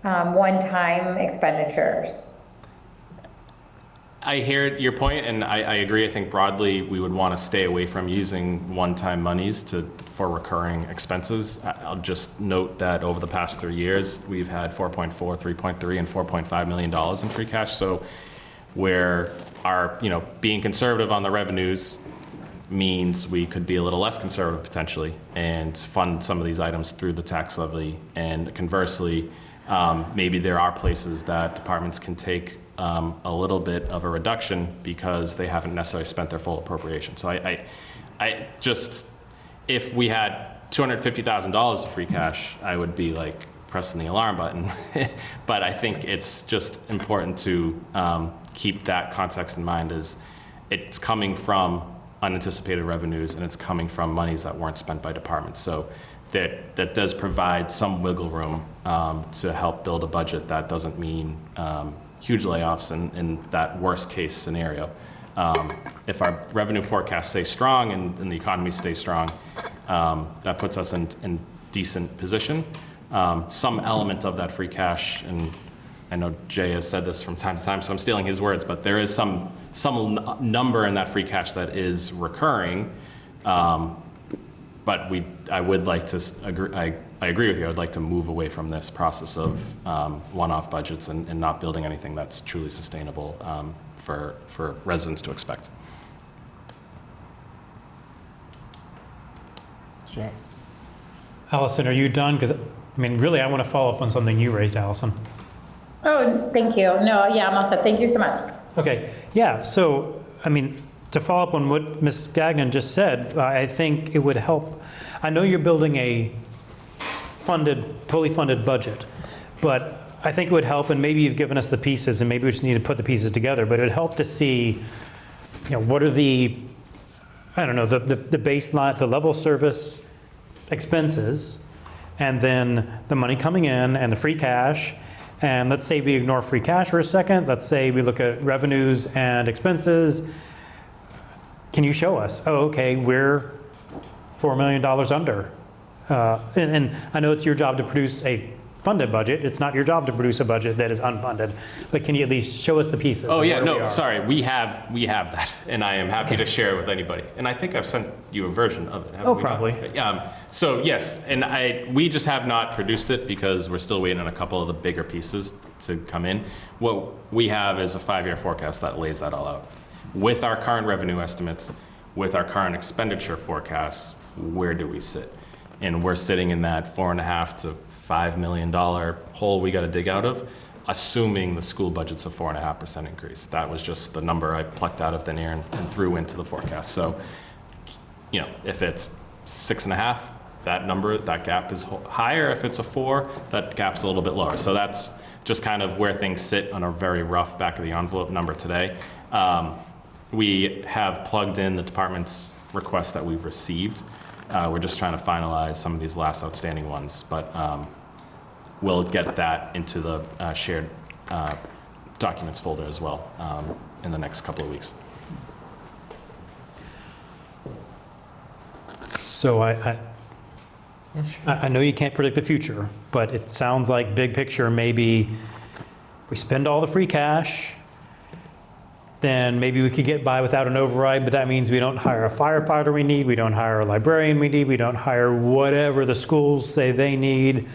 one-time expenditures. I hear your point, and I agree. I think broadly we would want to stay away from using one-time monies for recurring expenses. I'll just note that over the past 3 years, we've had 4.4, 3.3, and $4.5 million in free cash. So where our, being conservative on the revenues means we could be a little less conservative potentially and fund some of these items through the tax levy. And conversely, maybe there are places that departments can take a little bit of a reduction because they haven't necessarily spent their full appropriation. So I just, if we had $250,000 of free cash, I would be like pressing the alarm button. But I think it's just important to keep that context in mind, as it's coming from unanticipated revenues, and it's coming from monies that weren't spent by departments. So that does provide some wiggle room to help build a budget that doesn't mean huge layoffs in that worst case scenario. If our revenue forecasts stay strong and the economy stays strong, that puts us in decent position. Some element of that free cash, and I know Jay has said this from time to time, so I'm stealing his words, but there is some number in that free cash that is recurring. But I would like to agree. I agree with you. I'd like to move away from this process of one-off budgets and not building anything that's truly sustainable for residents to expect. Jay. Allison, are you done? Because, really, I want to follow up on something you raised, Allison. Oh, thank you. No, yeah, I'm all set. Thank you so much. Okay, yeah, so, to follow up on what Ms. Gagnon just said, I think it would help. I know you're building a fully funded budget, but I think it would help, and maybe you've given us the pieces, and maybe we just need to put the pieces together, but it would help to see, what are the baseline, the level service expenses, and then the money coming in and the free cash. And let's say we ignore free cash for a second. Let's say we look at revenues and expenses. Can you show us, okay, we're $4 million under. And I know it's your job to produce a funded budget. It's not your job to produce a budget that is unfunded, but can you at least show us the pieces? Oh, of yeah, where we no, are? sorry, we have that, and I am happy to share it with anybody. And I think I've sent you a version of it, haven't Oh, we not? probably. So yes, and we just have not produced it because we're still waiting on a couple of the bigger pieces to come in. What we have is a 5-year forecast that lays that all out. With our current revenue estimates, with our current expenditure forecasts, where do we sit? And we're sitting in that $4.5 to $5 million hole we got to dig out of, assuming the school budget's a 4.5% increase. That was just the number I plucked out of thin air and threw into the forecast. So, you know, if it's 6.5, that gap is higher. If it's a 4, that gap's a little bit lower. So that's just kind of where things sit on a very rough back of the envelope number today. We have plugged in the department's requests that we've received. We're just trying to finalize some of these last outstanding ones, but we'll get that into the shared documents folder as well in the next couple of weeks. So I know you can't predict the future, but it sounds like big picture, maybe we spend all the free cash, then maybe we could get by without an override, but that means we don't hire a firefighter we need, we don't hire a librarian we need, we don't hire whatever the schools say they need,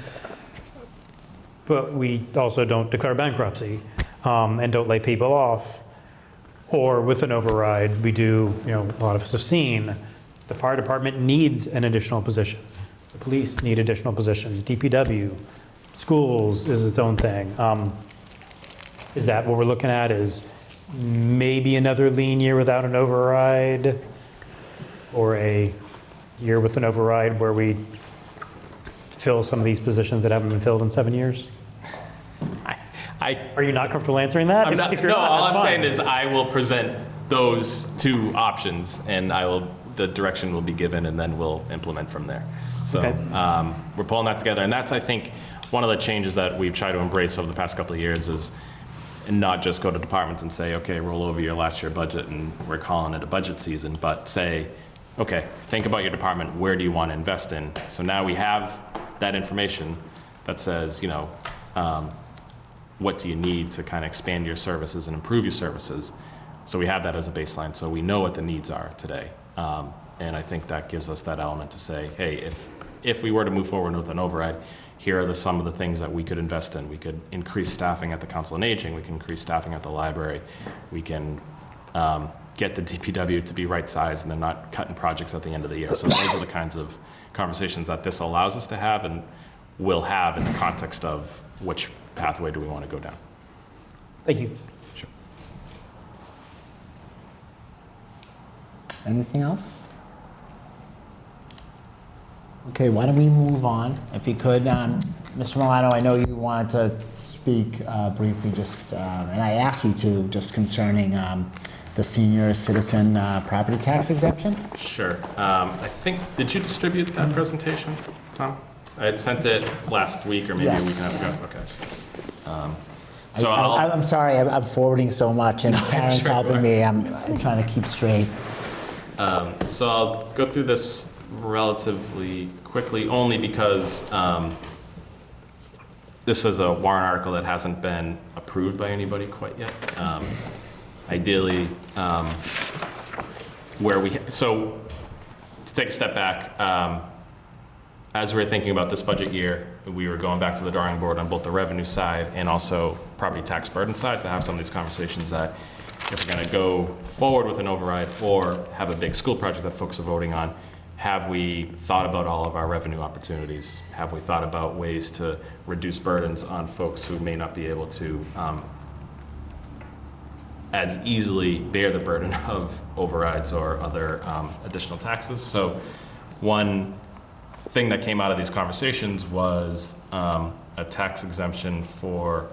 but we also don't declare bankruptcy and don't lay people off. Or with an override, we do, you know, a lot of us have seen, the fire department needs an additional position. The police need additional positions. DPW, schools is its own thing. Is that what we're looking at, is maybe another lean year without an override, or a year with an override where we fill some of these positions that haven't been filled in 7 years? Are you not comfortable answering that? I'm not, If you're no, not, all that's I'm fine. saying is I will present those 2 options, and the direction will be given, and then we'll implement from there. So Okay. we're pulling that together, and that's, I think, one of the changes that we've tried to embrace over the past couple of years is not just go to departments and say, okay, roll over your last year budget and we're calling it a budget season, but say, okay, think about your department, where do you want to invest in? So now we have that information that says, you know, what do you need to kind of expand your services and improve your services? So we have that as a baseline, so we know what the needs are today. And I think that gives us that element to say, hey, if we were to move forward with an override, here are some of the things that we could invest in. We could increase staffing at the Council on Aging. We can increase staffing at the library. We can get the DPW to be right sized, and they're not cutting projects at the end of the year. So those are the kinds of conversations that this allows us to have and will have in the context of which pathway do we want to go down. Thank you. Sure. Anything else? Okay, why don't we move on? If you could, Mr. Milano, I know you wanted to speak briefly, just, and I asked you to, just concerning the senior citizen property tax exemption. Sure. I think, did you distribute that presentation, Tom? I had sent it last week or maybe Yes. a week and a half ago. Okay. So I'm sorry, I'm forwarding so much, and Karen's sure, helping me. I'm trying to keep straight. So I'll go through this relatively quickly, only because this is a warrant article that hasn't been approved by anybody quite yet. Ideally, so to take a step back, as we were thinking about this budget year, we were going back to the drawing board on both the revenue side and also property tax burden side to have some of these conversations that if we're going to go forward with an override or have a big school project that folks are voting on, have we thought about all of our revenue opportunities? Have we thought about ways to reduce burdens on folks who may not be able to as easily bear the burden of overrides or other additional taxes? So one thing that came out of these conversations was a tax exemption for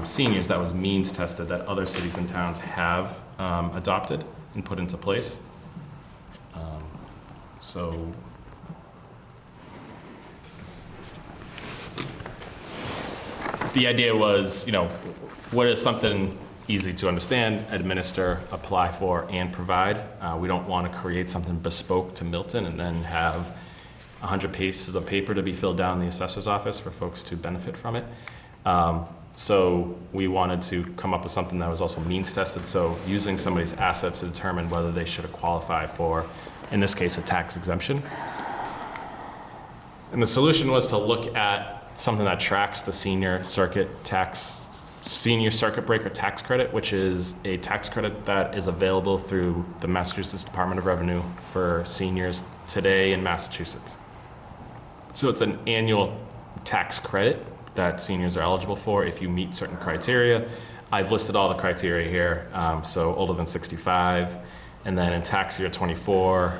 seniors that was means tested that other cities and towns have adopted and put into place. So the idea was, you know, what is something easy to understand, administer, apply for, and provide? We don't want to create something bespoke to Milton and then have 100 pieces of paper to be filled out in the assessor's office for folks to benefit from it. So we wanted to come up with something that was also means tested, so using somebody's assets to determine whether they should qualify for, in this case, a tax exemption. And the solution was to look at something that tracks the senior circuit breaker tax credit, which is a tax credit that is available through the Massachusetts Department of Revenue for seniors today in Massachusetts. So it's an annual tax credit that seniors are eligible for if you meet certain criteria. I've listed all the criteria here, so older than 65, and then in tax year 24,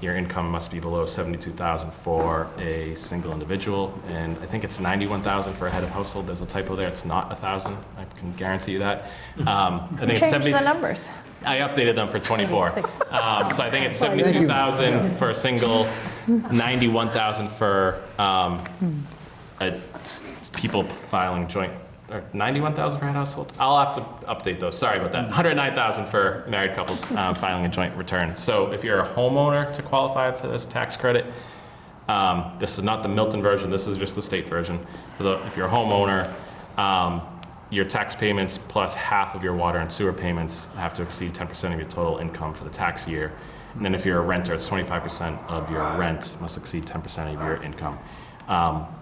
your income must be below $72,000 for a single individual, and I think it's $91,000 for a head of household. There's a typo there, it's not $1,000, I can guarantee you that. I think it's Change 72. the numbers. I updated them for 24. So I think it's 72,000 for a single, 91,000 for people filing joint, or 91,000 for a household. I'll have to update those. Sorry about that. 109,000 for married couples filing a joint return. So if you're a homeowner to qualify for this tax credit, this is not the Milton version. This is just the state version. If you're a homeowner, your tax payments plus half of your water and sewer payments have to exceed 10% of your total income for the tax year. And then if you're a renter, it's 25% of your rent must exceed 10% of your income.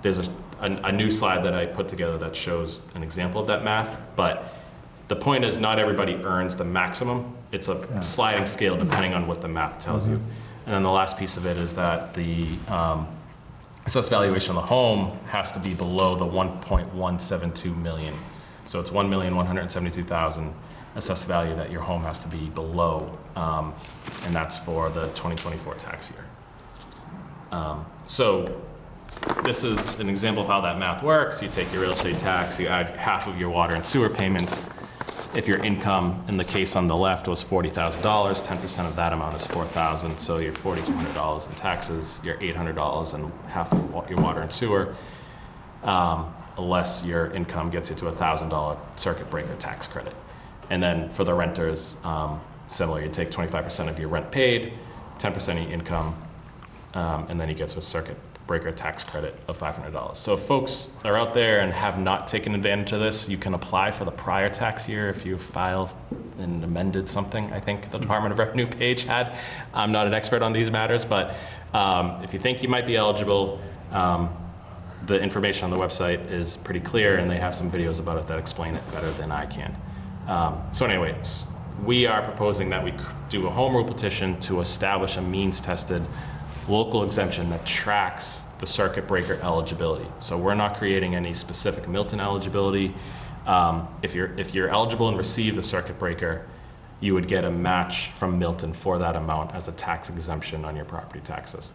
There's a new slide that I put together that shows an example of that math, but the point is not everybody earns the maximum. It's a sliding scale depending on what the math tells you. And then the last piece of it is that the assessed valuation of the home has to be below the 1.172 million. So it's 1,172,000 assessed value that your home has to be below, and that's for the 2024 tax year. So this is an example of how that math works. You take your real estate tax, you add half of your water and sewer payments. If your income, in the case on the left, was $40,000, 10% of that amount is $4,000, so you're $4,200 in taxes, you're $800 and half of your water and sewer, unless your income gets you to a $1,000 circuit breaker tax credit. And then for the renters, similar, you take 25% of your rent paid, 10% of your income, and then you get to a circuit breaker tax credit of $500. So if folks are out there and have not taken advantage of this, you can apply for the prior tax year if you filed and amended something. I think the Department of Revenue page had. I'm not an expert on these matters, but if you think you might be eligible, the information on the website is pretty clear, and they have some videos about it that explain it better than I can. So anyways, we are proposing that we do a home rule petition to establish a means-tested local exemption that tracks the circuit breaker eligibility. So we're not creating any specific Milton eligibility. If you're eligible and receive the circuit breaker, you would get a match from Milton for that amount as a tax exemption on your property taxes.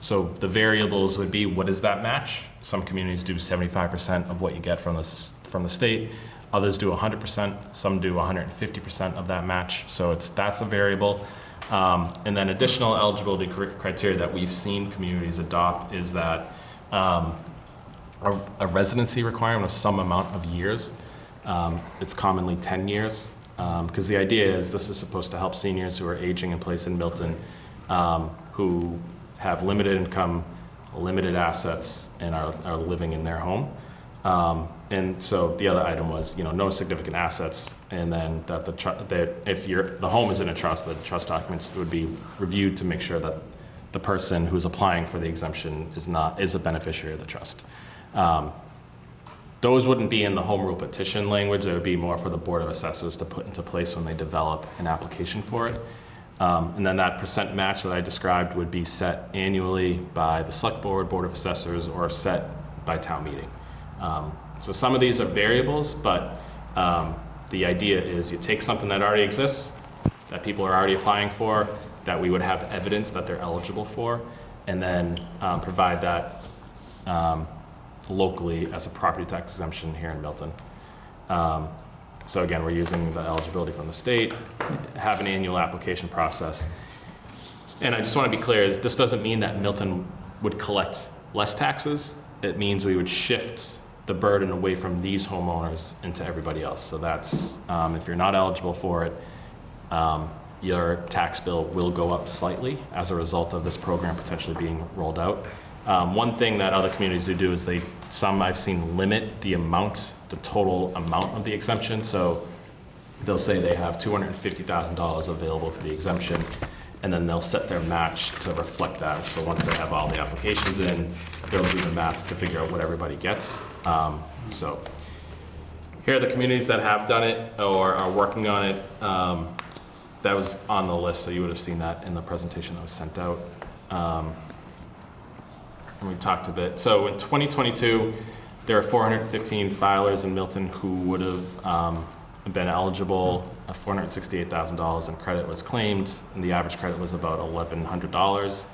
So the variables would be, what is that match? Some communities do 75% of what you get from the state. Others do 100%. Some do 150% of that match. So that's a variable. And then additional eligibility criteria that we've seen communities adopt is that a residency requirement of some amount of years. It's commonly 10 years, because the idea is this is supposed to help seniors who are aging in place in Milton, who have limited income, limited assets, and are living in their home. And so the other item was, no significant assets, and then that if the home is in a trust, the trust documents would be reviewed to make sure that the person who's applying for the exemption is a beneficiary of the trust. Those wouldn't be in the home rule petition language. They would be more for the Board of Assessors to put into place when they develop an application for it. And then that percent match that I described would be set annually by the Select Board, Board of Assessors, or set by town meeting. So some of these are variables, but the idea is you take something that already exists, that people are already applying for, that we would have evidence that they're eligible for, and then provide that locally as a property tax exemption here in Milton. So again, we're using the eligibility from the state, have an annual application process. And I just want to be clear, this doesn't mean that Milton would collect less taxes. It means we would shift the burden away from these homeowners into everybody else. So that's, if you're not eligible for it, your tax bill will go up slightly as a result of this program potentially being rolled out. One thing that other communities do is some I've seen limit the total amount of the exemption. So they'll say they have $250,000 available for the exemption, and then they'll set their match to reflect that. So once they have all the applications in, they'll do the math to figure out what everybody gets. So here are the communities that have done it or are working on it. That was on the list, so you would have seen that in the presentation that was sent out. And we talked a bit. So in 2022, there are 415 filers in Milton who would have been eligible. $468,000 in credit was claimed, and the average credit was about $1,100.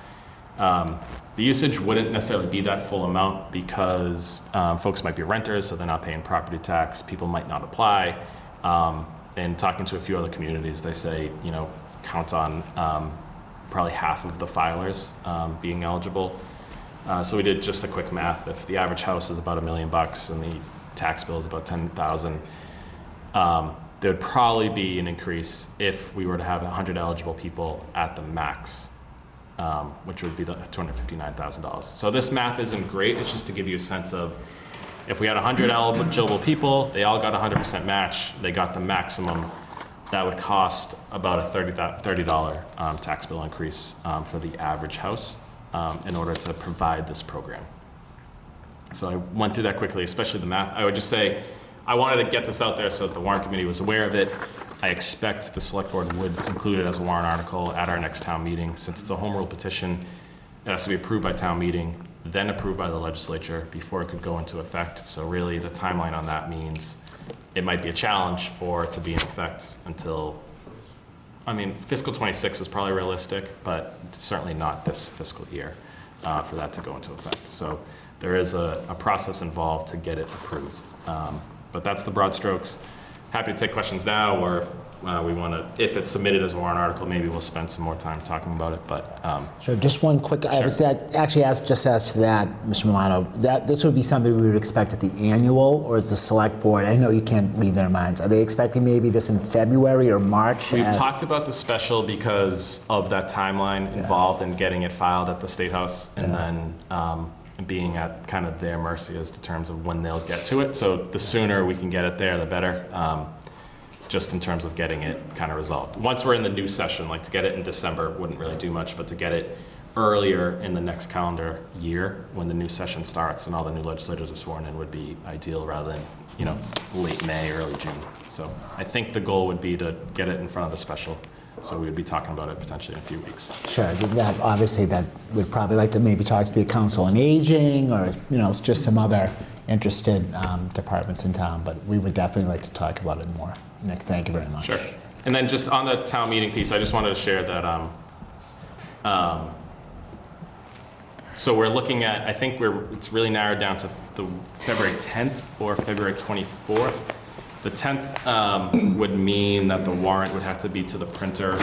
The usage wouldn't necessarily be that full amount because folks might be renters, so they're not paying property tax. People might not apply. And talking to a few other communities, they say, count on probably half of the filers being eligible. So we did just a quick math. If the average house is about $1 million and the tax bill is about $10,000, there would probably be an increase if we were to have 100 eligible people at the max, which would be the $259,000. So this math isn't great. It's just to give you a sense of if we had 100 eligible people, they all got 100% match, they got the maximum, that would cost about a $30 tax bill increase for the average house in order to provide this program. So I went through that quickly, especially the math. I would just say, I wanted to get this out there so that the warrant committee was aware of it. I expect the select board would include it as a warrant article at our next town meeting. Since it's a home rule petition, it has to be approved by town meeting, then approved by the legislature before it could go into effect. So really the timeline on that means it might be a challenge for it to be in effect until, fiscal 26 is probably realistic, but certainly not this fiscal year for that to go into effect. So there is a process involved to get it approved. But that's the broad strokes. Happy to take questions now, or if it's submitted as a warrant article, maybe we'll spend some more time talking about it. But Sure, just one quick, I was actually asked to that, Mr. Milano, that this would be something we would expect at the annual, or is the select board, I know you can't read their minds, are they expecting maybe this in February or March? We've talked about the special because of that timeline involved in getting it filed at the State House, and then being at kind of their mercy as to terms of when they'll get to it. So the sooner we can get it there, the better, just in terms of getting it kind of resolved. Once we're in the new session, like to get it in December wouldn't really do much, but to get it earlier in the next calendar year when the new session starts and all the new legislators are sworn in would be ideal rather than, late May, early June. So I think the goal would be to get it in front of the special. So we would be talking about it potentially in a few weeks. Sure, obviously that would probably like to maybe talk to the Council on Aging or, just some other interested departments in town, but we would definitely like to talk about it more. Nick, thank you very much. Sure. And then just on the town meeting piece, I just wanted to share that, so we're looking at, I think it's really narrowed down to the February 10th or February 24th. The 10th would mean that the warrant would have to be to the printer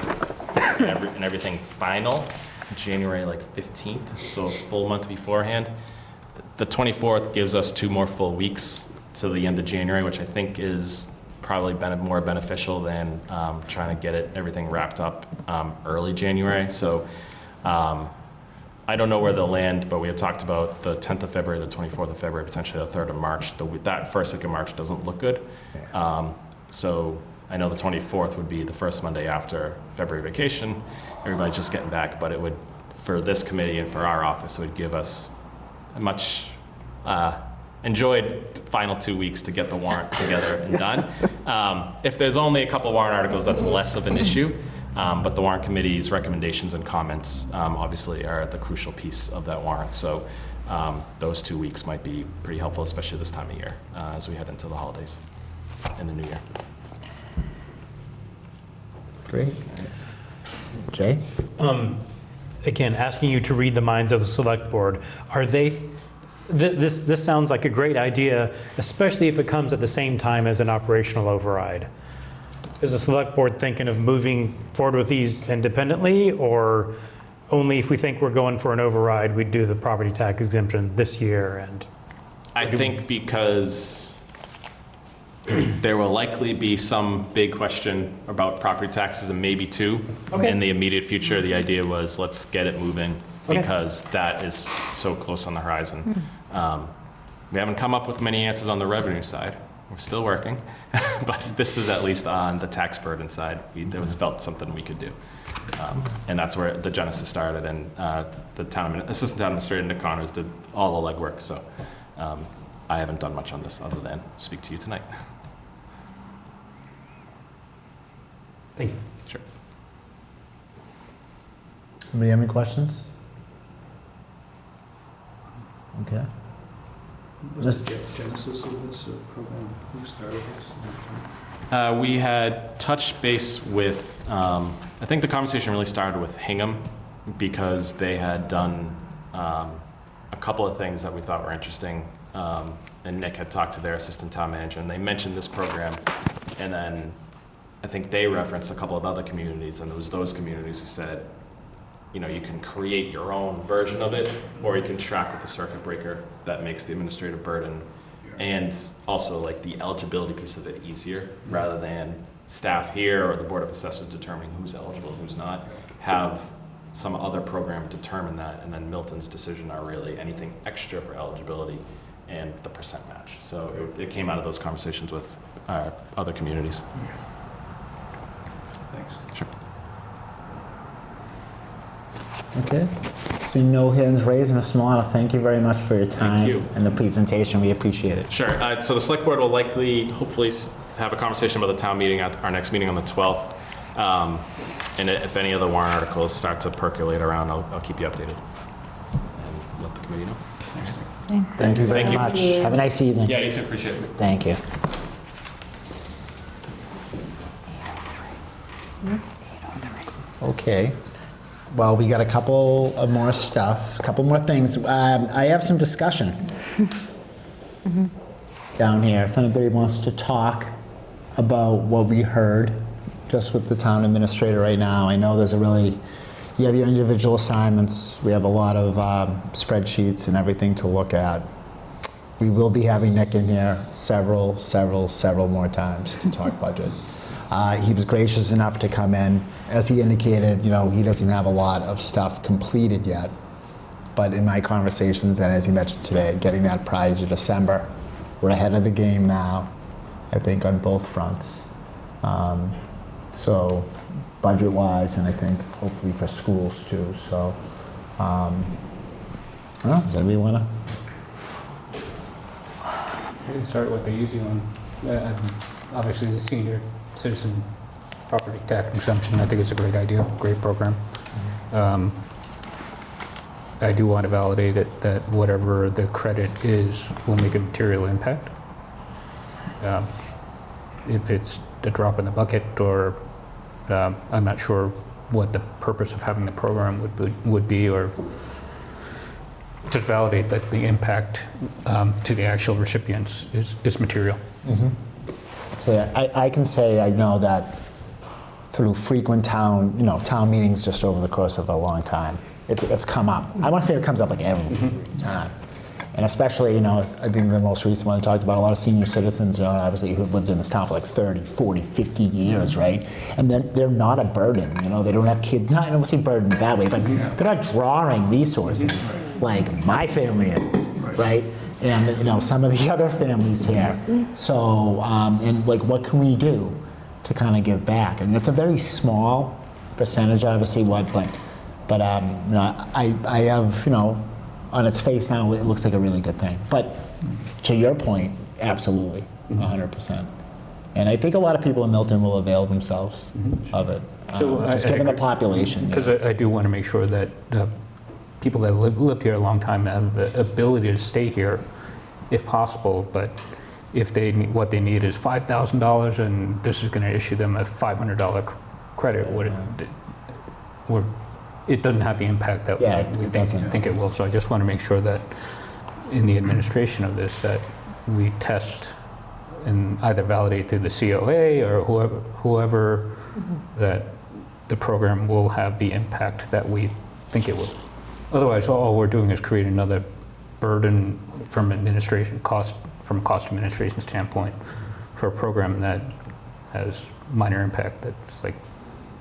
and everything final January 15th, so a full month beforehand. The 24th gives us 2 more full weeks to the end of January, which I think is probably more beneficial than trying to get everything wrapped up early January. So I don't know where they'll land, but we had talked about the 10th of February, the 24th of February, potentially the 3rd of March. That first week of March doesn't look good. So I know the 24th would be the first Monday after February vacation. Everybody's just getting back, but it would, for this committee and for our office, it would give us a much enjoyed final 2 weeks to get the warrant together and done. If there's only a couple warrant articles, that's less of an issue. But the warrant committee's recommendations and comments obviously are the crucial piece of that warrant. So those 2 weeks might be pretty helpful, especially this time of year as we head into the holidays and the new year. Great. Jay? Again, asking you to read the minds of the select board, are they, this sounds like a great idea, especially if it comes at the same time as an operational override. Is the select board thinking of moving forward with these independently, or only if we think we're going for an override, we'd do the property tax exemption this year? And I think because There will likely be some big question about property taxes and maybe two Okay. in the immediate future. The idea was let's get it moving Okay. because that is so close on the horizon. We haven't come up with many answers on the revenue side. We're still working, but this is at least on the tax burden side. It was felt something we could do. And that's where the genesis started, and the assistant town administrator, Nick Connors, did all the legwork, so I haven't done much on this other than speak to you tonight. Thank you. Sure. Anybody have any questions? Okay. What's the genesis of this program? Who started this? We had touched base with, I think the conversation really started with Hingham because they had done a couple of things that we thought were interesting. And Nick had talked to their assistant town manager, and they mentioned this program. And then I think they referenced a couple of other communities, and it was those communities who said, you know, you can create your own version of it, or you can track with the circuit breaker that makes the administrative burden and also like the eligibility piece of it easier, rather than staff here or the Board of Assessors determining who's eligible and who's not. Have some other program determine that, and then Milton's decision are really anything extra for eligibility and the percent match. So it came out of those conversations with other communities. Thanks. Sure. Okay. Seeing no hands raised, Mr. Milano, thank you very much for your time you. and the presentation. We appreciate it. Sure. So the select board will likely, hopefully, have a conversation about the town meeting at our next meeting on the 12th. And if any other warrant articles start to percolate around, I'll keep you updated and let the committee know. Thank you very Thank you. much. Have a nice evening. Yeah, you too. Appreciate it. Thank you. Okay. Well, we got a couple of more stuff, a couple more things. I have some discussion down here. If anybody wants to talk about what we heard just with the town administrator right now. I know there's you have your individual assignments. We have a lot of spreadsheets and everything to look at. We will be having Nick in here several more times to talk budget. He was gracious enough to come in. As he indicated, you know, he doesn't have a lot of stuff completed yet. But in my conversations, and as he mentioned today, getting that prior to December, we're ahead of the game now, I think, on both fronts. So budget-wise, and I think hopefully for schools too. So, I don't know, does anybody want to? We can start with the easy one. Obviously, the senior citizen property tax exemption, I think it's a great idea, great program. I do want to validate it that whatever the credit is will make a material impact. If it's a drop in the bucket, or I'm not sure what the purpose of having the program would be, or just validate that the impact to the actual recipients is material. So yeah, I can say I know that through frequent town meetings just over the course of a long time, it's come up. I want to say it comes up like every time. And especially, I think the most recent one I talked about, a lot of senior citizens, obviously who've lived in this town for like 30, 40, 50 years, right? And then they're not a burden, they don't have kids, I don't say burden that way, but they're not drawing resources like my family is, right? And, some of the other families here. So, and like, what can we do to kind of give back? And it's a very small percentage, obviously, but I have, on its face now, it looks like a really good thing. But to your point, absolutely, 100%. And I think a lot of people in Milton will avail themselves of it, just given the population. Because I do want to make sure that people that lived here a long time have the ability to stay here, if possible. But if what they need is $5,000, and this is going to issue them a $500 credit, it doesn't have the impact that we think it will. So I just want to make sure that in the administration of this, that we test and either validate through the COA or whoever that the program will have the impact that we think it will. Otherwise, all we're doing is create another burden from a cost administration standpoint for a program that has minor impact. That's like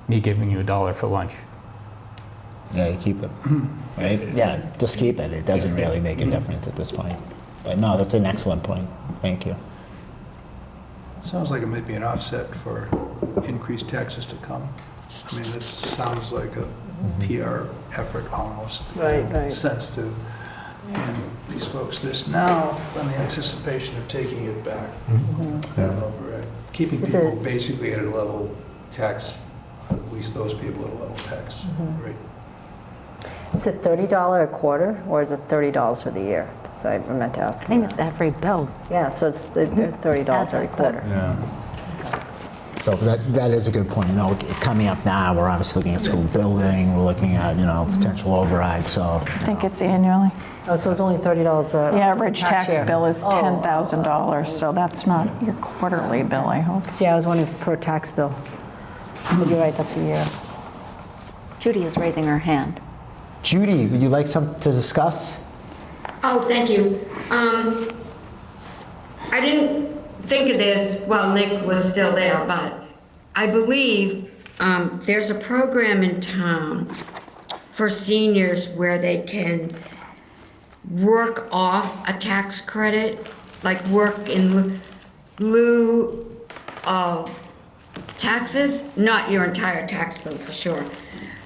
me giving you $1 for lunch. Yeah, you keep it, right? Yeah, just keep it. It doesn't really make a difference at this point. But no, that's an excellent point. Thank you. Sounds like it might be an offset for increased taxes to come. I mean, it sounds like a PR effort almost. Right. Sense to hand these folks this now in the anticipation of taking it back. Keeping Is people it- basically at a level tax, at least those people at a level tax rate. Is it $30 a quarter, or is it $30 for the year? So I meant to ask. I think it's every bill. Yeah, so it's $30 every quarter. Yeah. So that is a good point. You know, it's coming up now. We're obviously looking at school building. We're looking at, you know, potential override. So I think it's annually. Oh, so it's only $30 a The average tax year. bill is Oh. $10,000, so that's not your quarterly bill, I hope. Yeah, I was wondering per tax bill. But you're right, that's a year. Judy is raising her hand. Judy, would you like something to discuss? Oh, thank you. I didn't think of this while Nick was still there, but I believe there's a program in town for seniors where they can work off a tax credit, like work in lieu of taxes, not your entire tax bill for sure.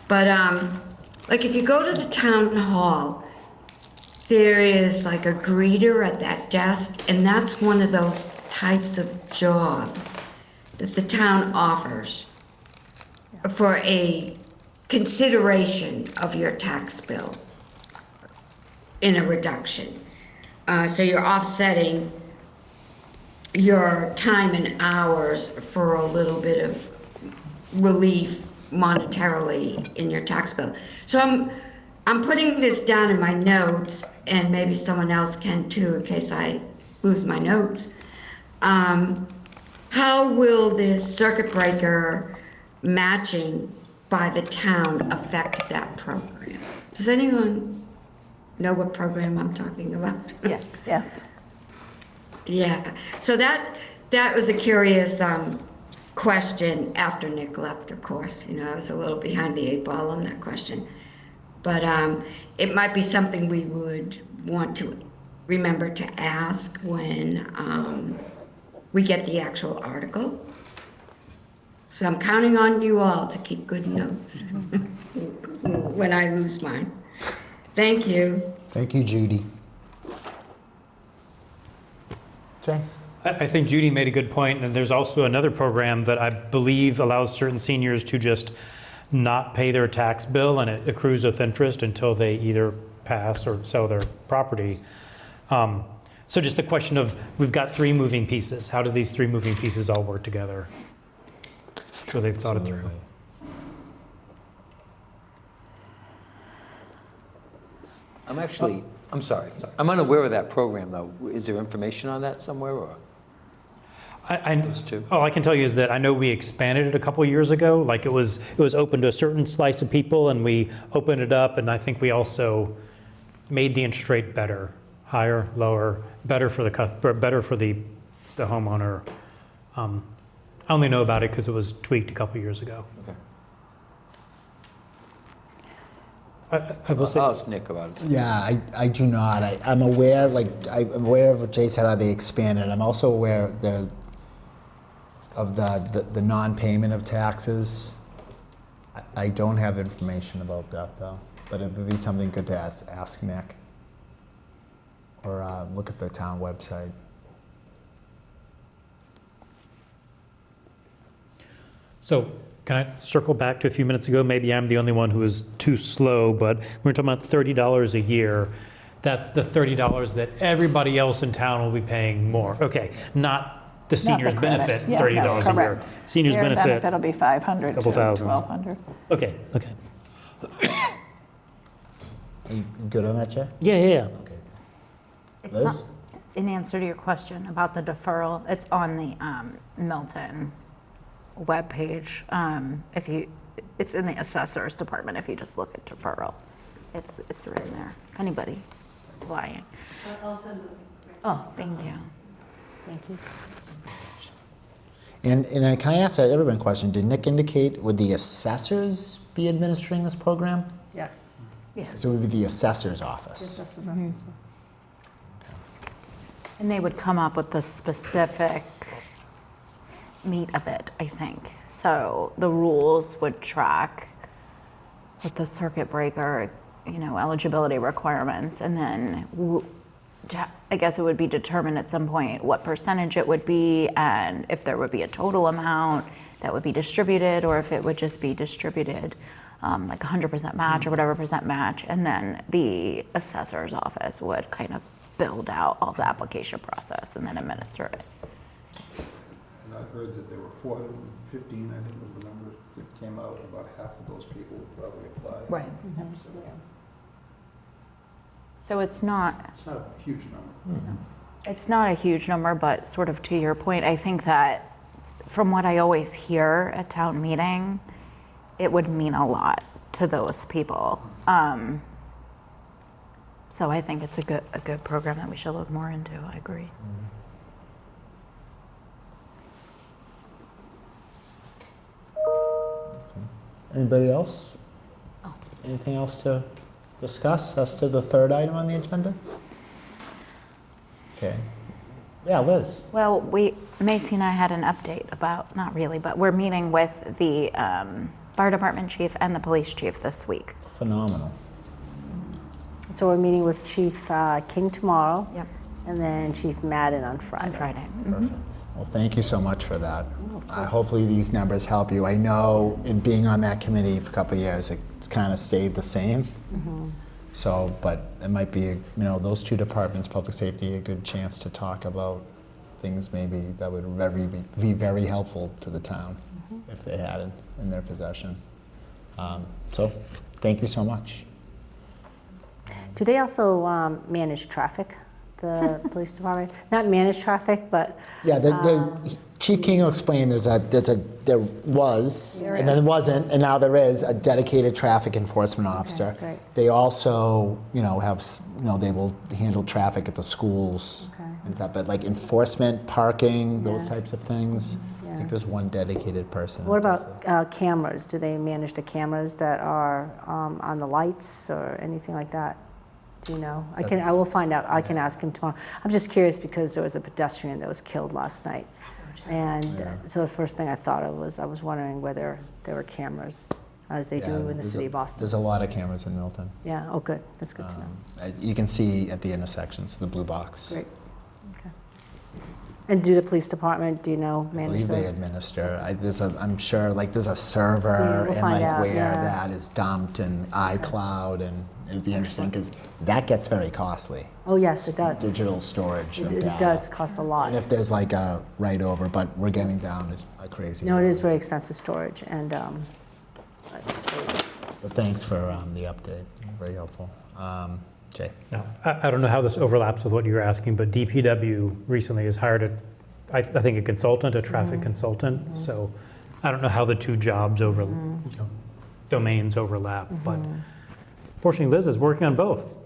But like if you go to the town hall, there is like a greeter at that desk, and that's one of those types of jobs that the town offers for a consideration of your tax bill in a reduction. So you're offsetting your time and hours for a little bit of relief monetarily in your tax bill. So I'm putting this down in my notes, and maybe someone else can too in case I lose my notes. How will this circuit breaker matching by the town affect that program? Does anyone know what program I'm talking about? Yes. Yeah, so that was a curious question after Nick left, of course. You know, I was a little behind the 8 ball on that question. But it might be something we would want to remember to ask when we get the actual article. So I'm counting on you all to keep good notes when I lose mine. Thank you. Thank you, Judy. Jay? I think Judy made a good point, and there's also another program that I believe allows certain seniors to just not pay their tax bill, and it accrues with interest until they either pass or sell their property. So just the question of, we've got 3 moving pieces. How do these 3 moving pieces all work together? Sure they've thought it through. I'm sorry. I'm unaware of that program, though. Is there information on that somewhere, or? Those two. All I can tell you is that I know we expanded it a couple years ago. Like it was open to a certain slice of people, and we opened it up, and I think we also made the interest rate better, higher, lower, better for the homeowner. I only know about it because it was tweaked a couple years ago. Okay. I will say, I'll ask Nick about it. Yeah, I do not. I'm aware, I'm aware of what Jay said, how they expanded. I'm also aware of the non-payment of taxes. I don't have information about that, though, but it would be something good to ask Nick, or look at the town website. so can I circle back to a few minutes ago? Maybe I'm the only one who was too slow, but we're talking about $30 a year. That's the $30 that everybody else in town will be paying more. Okay, not the seniors credit. benefit, Yeah, $30 no, a year. correct. Seniors Their benefit, benefit will be $500 to couple thousand. $1,200. okay. Are you good on that, Jay? Yeah. Okay. It's Liz? not, in answer to your question about the deferral, it's on the Milton webpage. It's in the assessor's department. If you just look at deferral, it's written there. If anybody lying. I'll send them. Oh, thank you. Thank you. And can I ask everyone a question? Did Nick indicate, would the assessors be administering this program? Yes. So it would be the assessor's office. And they would come up with the specific meat of it, I think. So the rules would track with the circuit breaker, eligibility requirements, and then I guess it would be determined at some point what percentage it would be, and if there would be a total amount that would be distributed, or if it would just be distributed like 100% match or whatever percent match, and then the assessor's office would kind of build out all the application process and then administer it. And I heard that there were 415, I think was the number that came out. About half of those people would probably apply. Right. So So it's not it's not a huge number. It's not a huge number, but sort of to your point, I think that from what I always hear at town meeting, it would mean a lot to those people. So I think it's a good program that we should look more into. I agree. Anybody else? Anything else to discuss as to the third item on the agenda? Okay. Yeah, Liz. Well, Macy and I had an update about, not really, but we're meeting with the fire department chief and the police chief this week. Phenomenal. So we're meeting with Chief King tomorrow. Yep. And then Chief Madden on Friday. On Friday. Perfect. Well, thank you so much for that. Hopefully these numbers help you. I know in being on that committee for a couple of years, it's kind of stayed the same. So, but it might be, those two departments, public safety, a good chance to talk about things maybe that would be very helpful to the town if they had it in their possession. So, thank you so much. Do they also manage traffic, the police department? Not manage traffic, but Yeah, Chief King will explain there was, and then there wasn't, and now there is a dedicated traffic enforcement officer. great. They also, have, they will handle traffic at the schools Okay. and stuff, but like enforcement, parking, those Yeah. types of things. I think there's one dedicated person. what that does about cameras? Do they manage the cameras that are on the lights or anything like that? Do you know? I will find out. I can ask him tomorrow. I'm just curious because there was a pedestrian that was killed last night. And so the first thing I thought of was I was wondering whether there were cameras, as they that. do Yeah, in the there's city a- of Boston. There's a lot of cameras in Milton. Yeah, oh, good. That's good to know. You can see at the intersections, the blue box. Great. Okay. And do the police department, do you know, I manage believe they those? administer. I'm sure, there's a server Yeah, we'll and find like out, where yeah. that is dumped and iCloud, and it'd be interesting because that gets very costly. Oh, yes, it does. Digital storage of It data. does cost a lot. And if there's like a write over, but we're getting down to a crazy. No, it is very expensive storage, and But thanks for the update. Very helpful. Jay. Now, I don't know how this overlaps with what you're asking, but DPW recently has hired I think a consultant, a traffic consultant. So I don't know how the two jobs domains overlap, but fortunately Liz is working on both.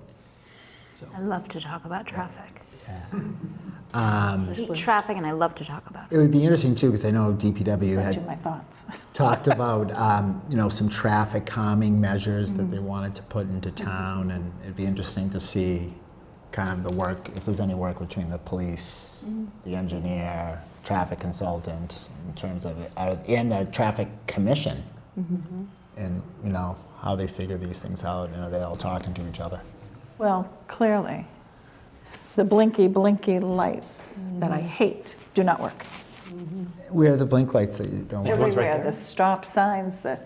I love to talk about traffic. Yeah. Hate traffic, and I love to talk about it. It would be interesting too, because I know DPW Such are had my thoughts. talked about, some traffic calming measures that they wanted to put into town, and it'd be interesting to see kind of the work, if there's any work between the police, the engineer, traffic consultant, in terms of it, and the traffic commission, and, how they figure these things out, and are they all talking to each other? Well, clearly, the blinky lights that I hate do not work. Where are the blink lights that you don't? one's right Everywhere, there. the stop signs, the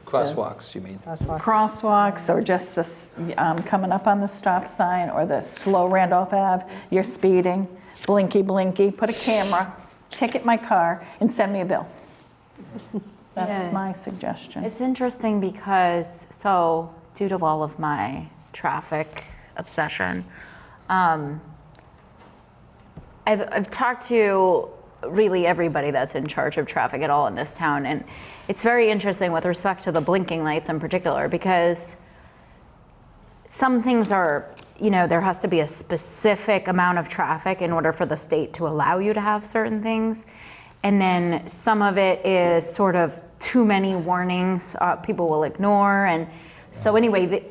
Crosswalks, you mean? crosswalks, or just this coming up on the stop sign, or the slow Randolph Ave, you're speeding, blinky, put a camera, ticket my car, and send me a bill. That's Yeah. my suggestion. It's interesting because, due to all of my traffic obsession, I've talked to really everybody that's in charge of traffic at all in this town, and it's very interesting with respect to the blinking lights in particular, because some things are, there has to be a specific amount of traffic in order for the state to allow you to have certain things. And then some of it is sort of too many warnings people will ignore. And so anyway,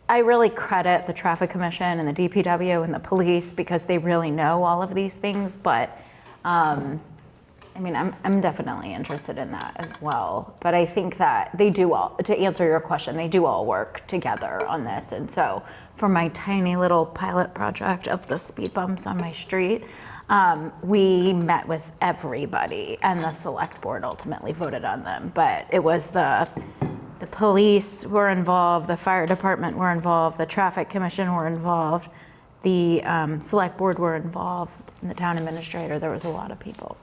I really credit the Traffic Commission and the DPW and the police because they really know all of these things. But I mean, I'm definitely interested in that as well. But I think that they do all, to answer your question, they do all work together on this. And so for my tiny little pilot project of the speed bumps on my street, we met with everybody and the select board ultimately voted on them. But it was the police were involved, the fire department were involved, the traffic commission were involved, the select board were involved, and the town administrator. There was a lot of people.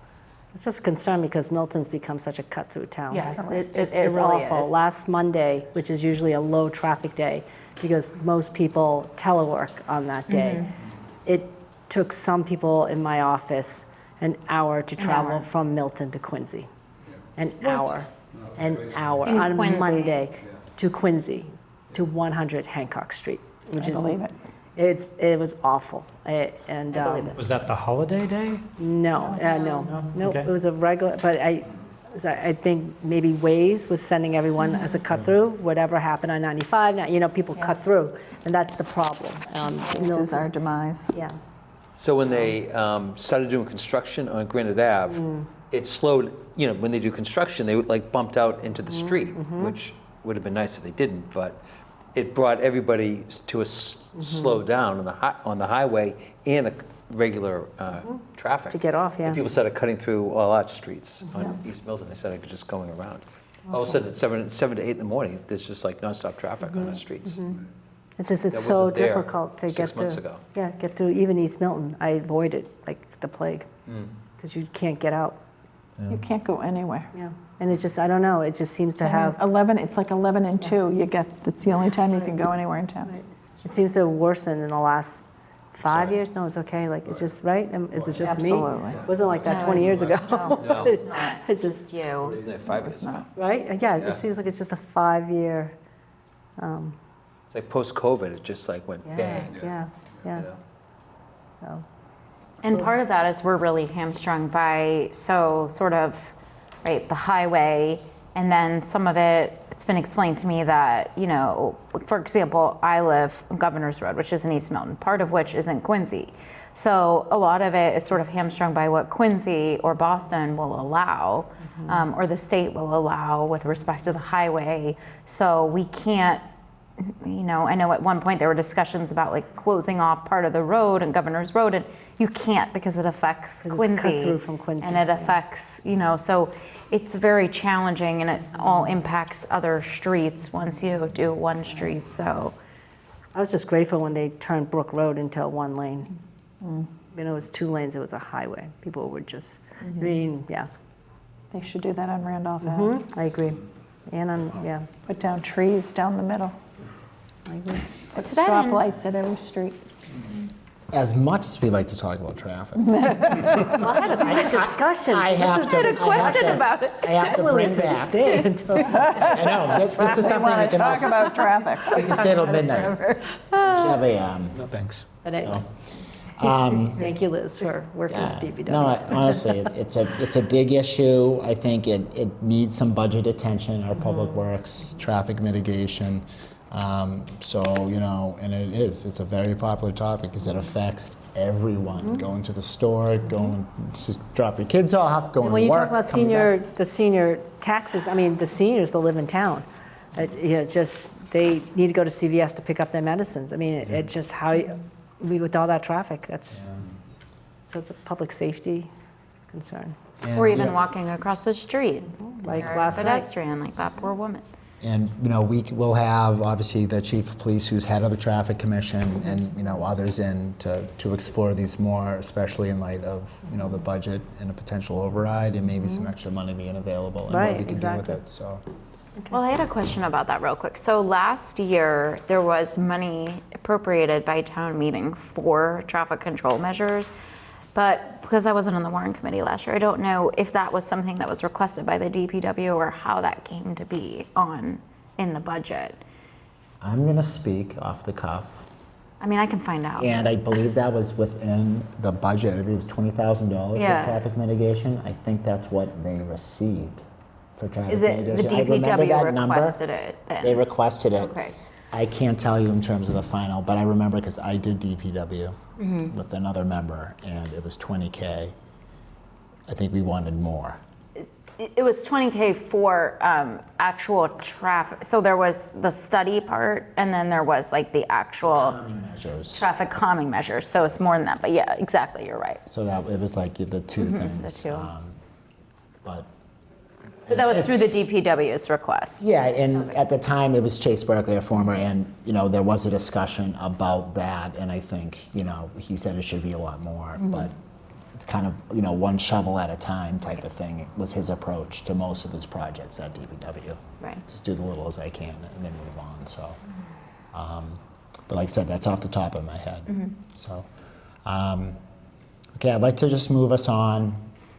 It's just a concern because Milton's become such a cut-through town. Yes, It's really awful. is. Last Monday, which is usually a low traffic day, because most people telework on that day, it took some people in my office an hour to travel from Milton to Quincy. An hour In on Quincy. Monday to Quincy to 100 Hancock Street, which I is believe it. it was awful. I believe it. Was that the holiday day? No, no, Okay. it was a regular, but I think maybe Waze was sending everyone as a cut through, whatever happened on 95, people cut through, and that's the problem. This is our demise. Yeah, So when they started doing construction on Granite Ave, it slowed, when they do construction, they like bumped out into the street, which would have been nice if they didn't, but it brought everybody to a slow down on the highway and the regular traffic. to get off, yeah. And people started cutting through all our streets on East Milton. They started just going around. All of a sudden, at 7 to 8 in the morning, there's just like nonstop traffic on the streets. It's just, it's That so wasn't there difficult to get 6 through. months ago. Yeah, get through, even East Milton, I avoid it like the plague, because you can't get out, You can't go anywhere. yeah. And it's just, I don't know, it just seems to have, 11, it's like 11 and 2. That's the only time you can go anywhere in town. it seems to worsen in the last 5 years. No, it's okay, like, it's just, right? Is it just me? Absolutely. It wasn't like that No, 20 years ago. No. It's just, You. Isn't it 5 years? right? Yeah, Yeah. it seems like it's just a 5-year, It's like post-COVID, it just like went yeah, bang. yeah, yeah, you know? so. And part of that is we're really hamstrung by, right, the highway, and then some of it's been explained to me that, for example, I live on Governor's Road, which is in East Milton, part of which is in Quincy. So a lot of it is sort of hamstrung by what Quincy or Boston will allow, or the state will allow with respect to the highway. So we can't, I know at one point there were discussions about like closing off part of the road and Governor's Road, and you can't because it affects 'Cause it's Quincy. cut through from Quincy, And it yeah. affects, so it's very challenging, and it all impacts other streets once you do one street, so. I was just grateful when they turned Brook Road into 1 lane. It was 2 lanes, it was a highway. People were just, yeah. They should do that on Randolph Ave. I agree. And yeah, Put down trees down the middle. I agree. Put To that stop end- lights at every street. As much as we like to talk about traffic, Discussion. I have to. I had a question about it. I have to bring back. Stay until. I know, this is something we can Talk also, about traffic. we can say till midnight. We should have a, No, thanks. But anyway, thank you, Liz, for working with DPW. no, honestly, it's a big issue. I think it needs some budget attention, our public works, traffic mitigation. So, and it's a very popular topic because it affects everyone. Going to the store, going to drop your kids off, going When to you work. talk about coming back. the senior taxes, the seniors that live in town, they need to go to CVS to pick up their medicines. It just with all that traffic, so it's a public safety concern. And, Or even walking across the street, Like or a last night. pedestrian, like that poor woman. And, we will have, obviously, the chief of police, who's head of the traffic commission, and, others in to explore these more, especially in light of, the budget and a potential override, and maybe some extra money being available, and what Right, we can exactly. do with it, so. Well, I had a question about that real quick. So last year, there was money appropriated by town meeting for traffic control measures. But because I wasn't on the Warrant Committee last year, I don't know if that was something that was requested by the DPW or how that came to be in the budget. I'm going to speak off the cuff I mean, I can find out. And I believe that was within the budget. I think it was $20,000 Yeah. for traffic mitigation. I think that's what they received for traffic Is it the mitigation. I remember DPW that number. requested it then? They requested it. Okay. I can't tell you in terms of the final, but I remember because I did DPW Mm-hmm. with another member, and it was $20K. I think we wanted more. It was 20K for actual traffic. So there was the study part, and then there was like the actual Calming measures. traffic calming measures. So it's more than that. But yeah, exactly, you're right. So that it was like the two things. the two. But So that was through the DPW's request. yeah, and at the time it was Chase Berkeley, a former, and there was a discussion about that, and I think he said it should be a lot more, but it's kind of one shovel at a time type of thing. It was his approach to most of his projects at DPW. Right. Just do the little as I can and then move on. So, but like I said, that's off the top of my head. So, okay, I'd like to just move us on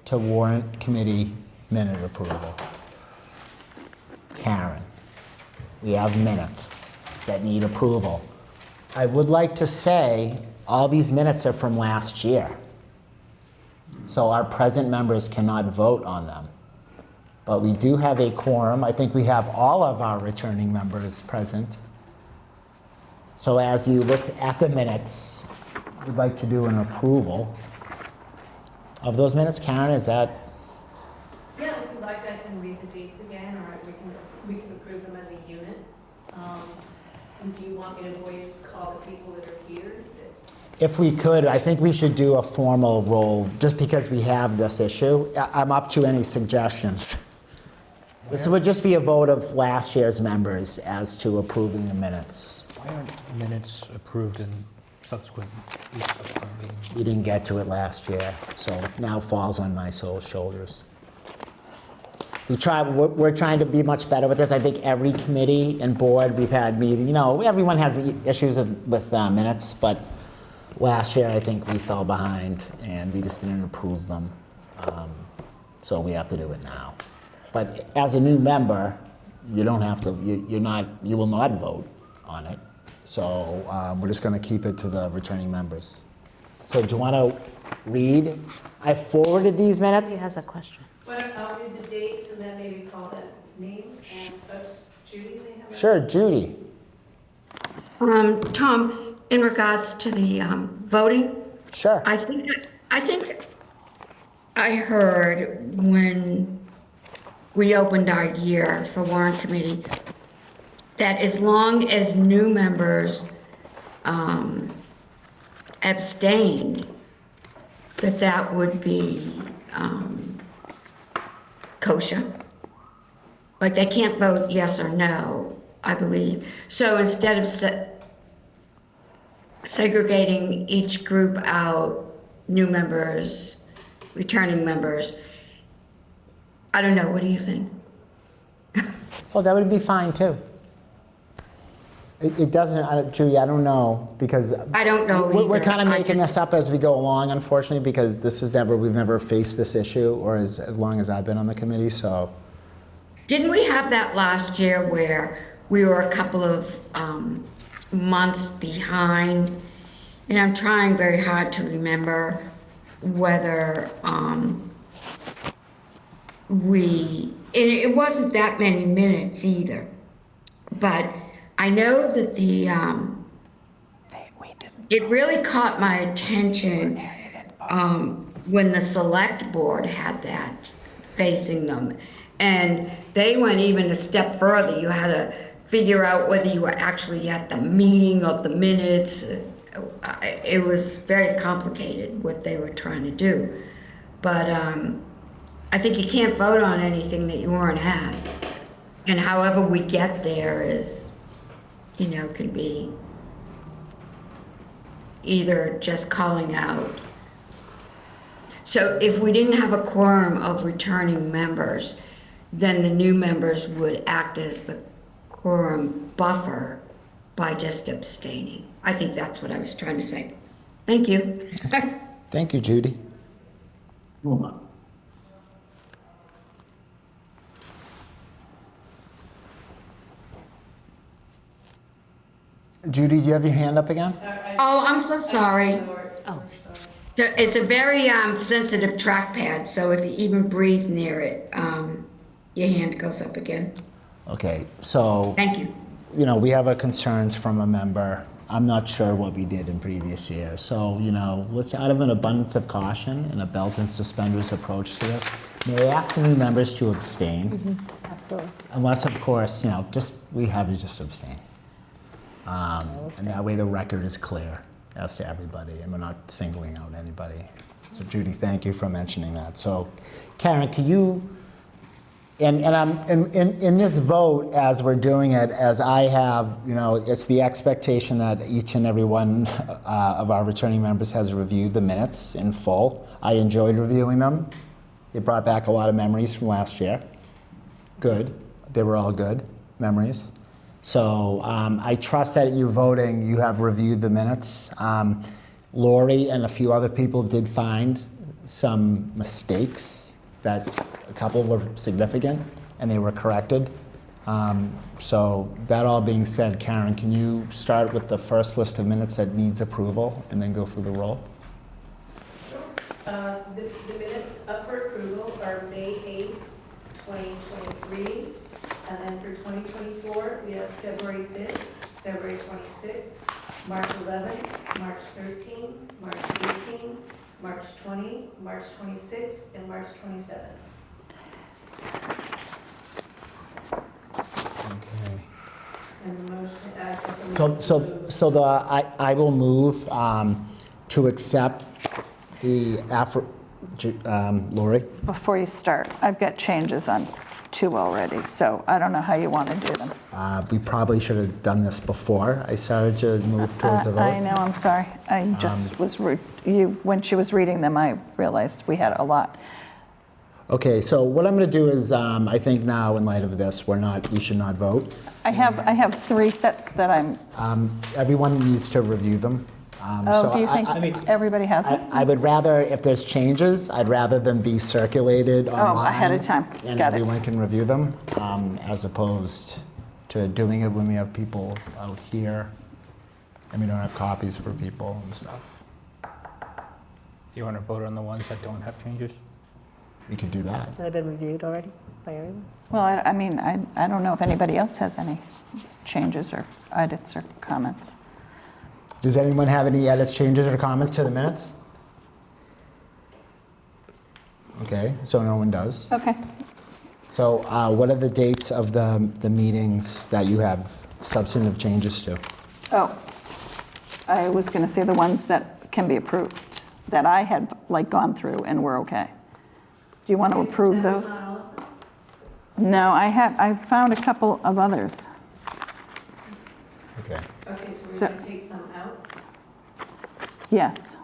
to warrant committee minute approval. Karen, we have minutes that need approval. I would like to say all these minutes are from last year. So our present members cannot vote on them. But we do have a quorum. I think we have all of our returning members present. So as you looked at the minutes, we'd like to do an approval of those minutes. Karen, is that? Yeah, if you'd like, I can read the dates again, or we can approve them as a unit. And do you want me to call the people that are here? If we could, I think we should do a formal roll, just because we have this issue. I'm up to any suggestions. This would just be a vote of last year's members as to approving the minutes. Why aren't minutes approved in subsequent meetings? We didn't get to it last year, so now falls on my soul's shoulders. We're trying to be much better with this. I think every committee and board we've had meeting, everyone has issues with minutes, but last year I think we fell behind and we just didn't approve them. So we have to do it now. But as a new member, you don't have to, you will not vote on it. So we're just going to keep it to the returning members. So do you want to read? I forwarded these minutes. He has a question. I'll read the dates and then maybe call the names and folks. Judy, may have. Sure, Judy. Tom, in regards to the voting, Sure. I think I heard when we opened our year for warrant committee that as long as new members abstained, that would be kosher. Like they can't vote yes or no, I believe. So instead of segregating each group out, new members, returning members, I don't know, what do you think? Oh, that would be fine too. It doesn't, Judy, I don't know, because I don't know we're either. kind of I making just- this up as we go along, unfortunately, because we've never faced this issue, or as long as I've been on the committee, so. Didn't we have that last year where we were a couple of months behind? And I'm trying very hard to remember whether it wasn't that many minutes either. But I know that it really caught my attention when the select board had that facing them. And they went even a step further. You had to figure out whether you were actually at the meeting of the minutes. It was very complicated what they were trying to do. But I think you can't vote on anything that you weren't at. And however we get there is, can be either just calling out. So if we didn't have a quorum of returning members, then the new members would act as the quorum buffer by just abstaining. I think that's what I was trying to say. Thank you. Thank you, Judy. Judy, do you have your hand up again? Oh, I'm so sorry. Oh. It's a very sensitive trackpad, so if you even breathe near it, your hand goes up again. Okay, so, Thank you. you know, we have our concerns from a member. I'm not sure what we did in previous years. So, you know, let's, out of an abundance of caution and a belt and suspenders approach to this, may I ask the new members to abstain? Absolutely. Unless, of course, you know, we have you just abstain. And that way the record is clear as to everybody, and we're not singling out anybody. So Judy, thank you for mentioning that. So Karen, can you, and I'm, in this vote, as we're doing it, as I have, you know, it's the expectation that each and every one of our returning members has reviewed the minutes in full. I enjoyed reviewing them. They brought back a lot of memories from last year. Good. They were all good memories. So I trust that you're voting, you have reviewed the minutes. Lori and a few other people did find some mistakes that a couple were significant and they were corrected. So that all being said, Karen, can you start with the first list of minutes that needs approval and then go through the roll? The minutes up for approval are May 8th, 2023. And then for 2024, we have February 5th, February 26th, March 11th, March 13th, March 18th, March 20, March 26th, and March 27th. Okay. And the motion, I will move to accept the Lori? Before you start, I've got changes on 2 already, so I don't know how you want to do them. We probably should have done this before I started to move towards a vote. I know, I'm sorry. I just was rude. When she was reading them, I realized we had a lot. Okay, so what I'm going to do is, I think now in light of this, we should not vote. I have 3 sets that I'm. Everyone needs to review them. Do you think everybody has it? I would rather, if there's changes, I'd rather them be circulated online. Ahead of time. And Got it. everyone can review them, as opposed to doing it when we have people out here and we don't have copies for people and stuff. Do you want to vote on the ones that don't have changes? We could do that. Has that been reviewed already by everyone? Well, I don't know if anybody else has any changes or edits or comments. Does anyone have any edits, changes, or comments to the minutes? Okay, so no one does. Okay. So what are the dates of the meetings that you have substantive changes to? Oh, I was going to say the ones that can be approved, that I had gone through and were okay. Do you want to approve those? not all of them. No, I found a couple of others. Okay. Okay, so we're So- going to take some out. Yes.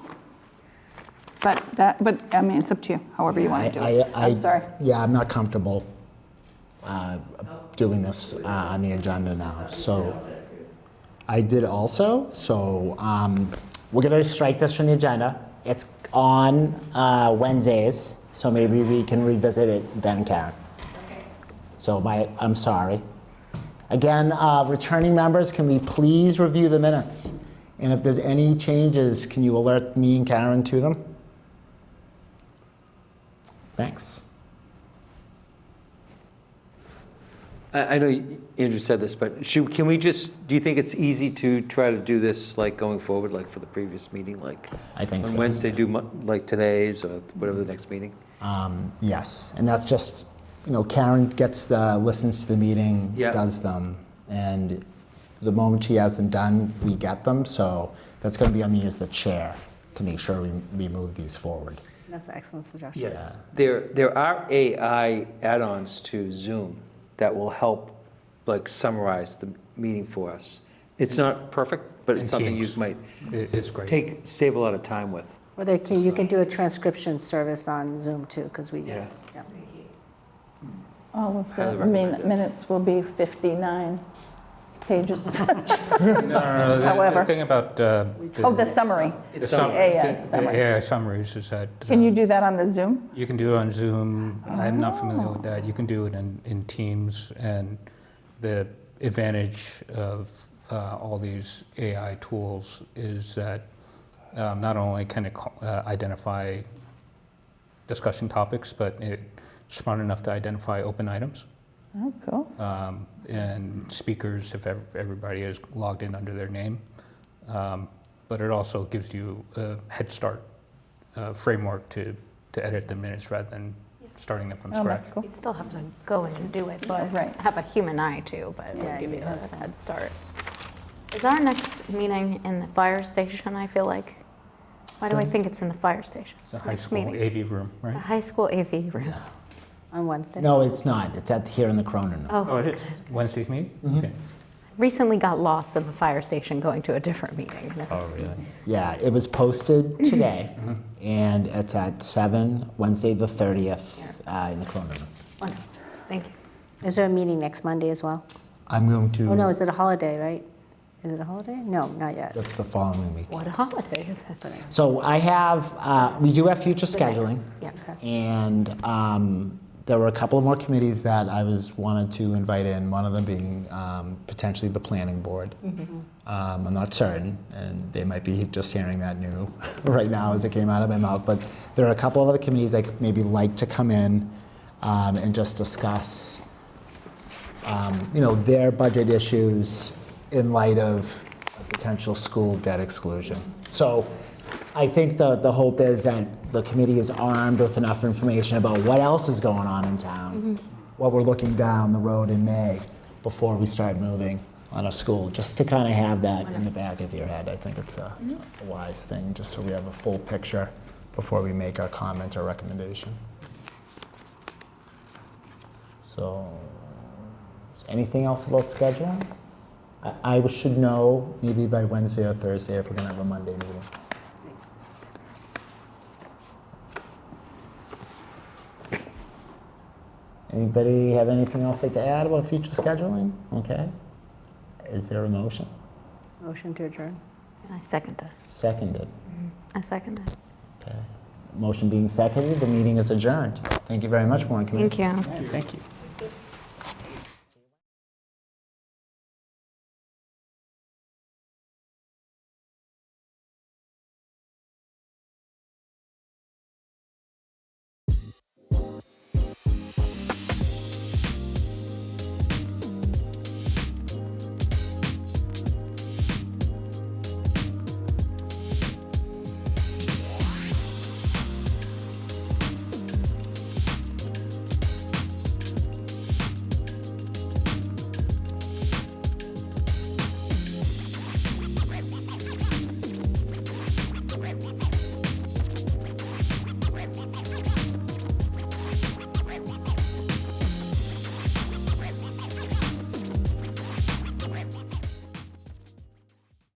But I mean, it's up to you, however you want to do it. I'm sorry. Yeah, I'm not comfortable doing this on the agenda now. So I did also. So we're going to strike this from the agenda. It's on Wednesdays, so maybe we can revisit it then, Karen. Okay. So I'm sorry. Again, returning members, can we please review the minutes? And if there's any changes, can you alert me and Karen to them? Thanks. I know Andrew said this, but can we do you think it's easy to try to do this going forward, like for the previous meeting, I think on so. Wednesday, do like today's or whatever the next meeting? Yes, and that's just, Karen listens to the meeting, Yeah. does them, and the moment she has them done, we get them. So that's going to be on me as the chair to make sure we move these forward. That's an excellent suggestion. Yeah. There are AI add-ons to Zoom that will help summarize the meeting for us. It's not perfect, but it's And something Teams. you might It's great. save a lot of time with. Or you can do a transcription service on Zoom too, because we. Yeah. Yeah. All of Highly the recommend it. minutes will be 59 pages. No. The However. thing about Oh, the summary. It's the AI summary. AI summaries is that Can you do that on the Zoom? you can do it on Zoom. I'm not familiar with that. You can do it in Teams, and the advantage of all these AI tools is that not only can it identify discussion topics, but it's smart enough to identify open items. Oh, cool. And speakers if everybody is logged in under their name. But it also gives you a head start framework to edit the minutes rather than starting them from Oh, scratch. that's cool. You still have to go in and do it, but Right. have a human eye too, but it Yeah, would give you a yes. head start. Is our next meeting in the fire station, I feel like? Why do I think it's in the fire station? It's a high Next school meeting. AV room, The right? high school AV room. On Wednesday? No, it's not. It's here in the Cronin. Oh, it is? Wednesday's meeting? Okay. Recently got lost in the fire station going to a different meeting. Oh, really? Yeah, it was posted today, and it's at 7, Wednesday the 30th, in the Cronin. Wonderful. Thank you. Is there a meeting next Monday as well? I'm going to. Oh, no, is it a holiday, right? Is it a holiday? No, not yet. That's the following week. What a holiday is it? So I have, we do have future scheduling, Yeah. and there were a couple of more committees that I wanted to invite in, one of them being potentially the planning board. I'm not certain, and they might be just hearing that new right now as it came out of my mouth, but there are a couple of other committees I could maybe like to come in and just discuss their budget issues in light of a potential school debt exclusion. So I think the hope is that the committee is armed with enough information about what else is going on in town, what we're looking down the road in May before we start moving on a school, just to kind of have that in the back of your head. I think it's a wise thing, just so we have a full picture before we make our comment or recommendation. So, anything else about scheduling? I should know maybe by Wednesday or Thursday if we're going to have a Monday meeting. Anybody have anything else like to add about future scheduling? Okay. Is there a motion? Motion to adjourn. I second that. Seconded. I second that. Okay. Motion being seconded, the meeting is adjourned. Thank you very much, Warrant Committee. Thank you. Thank you.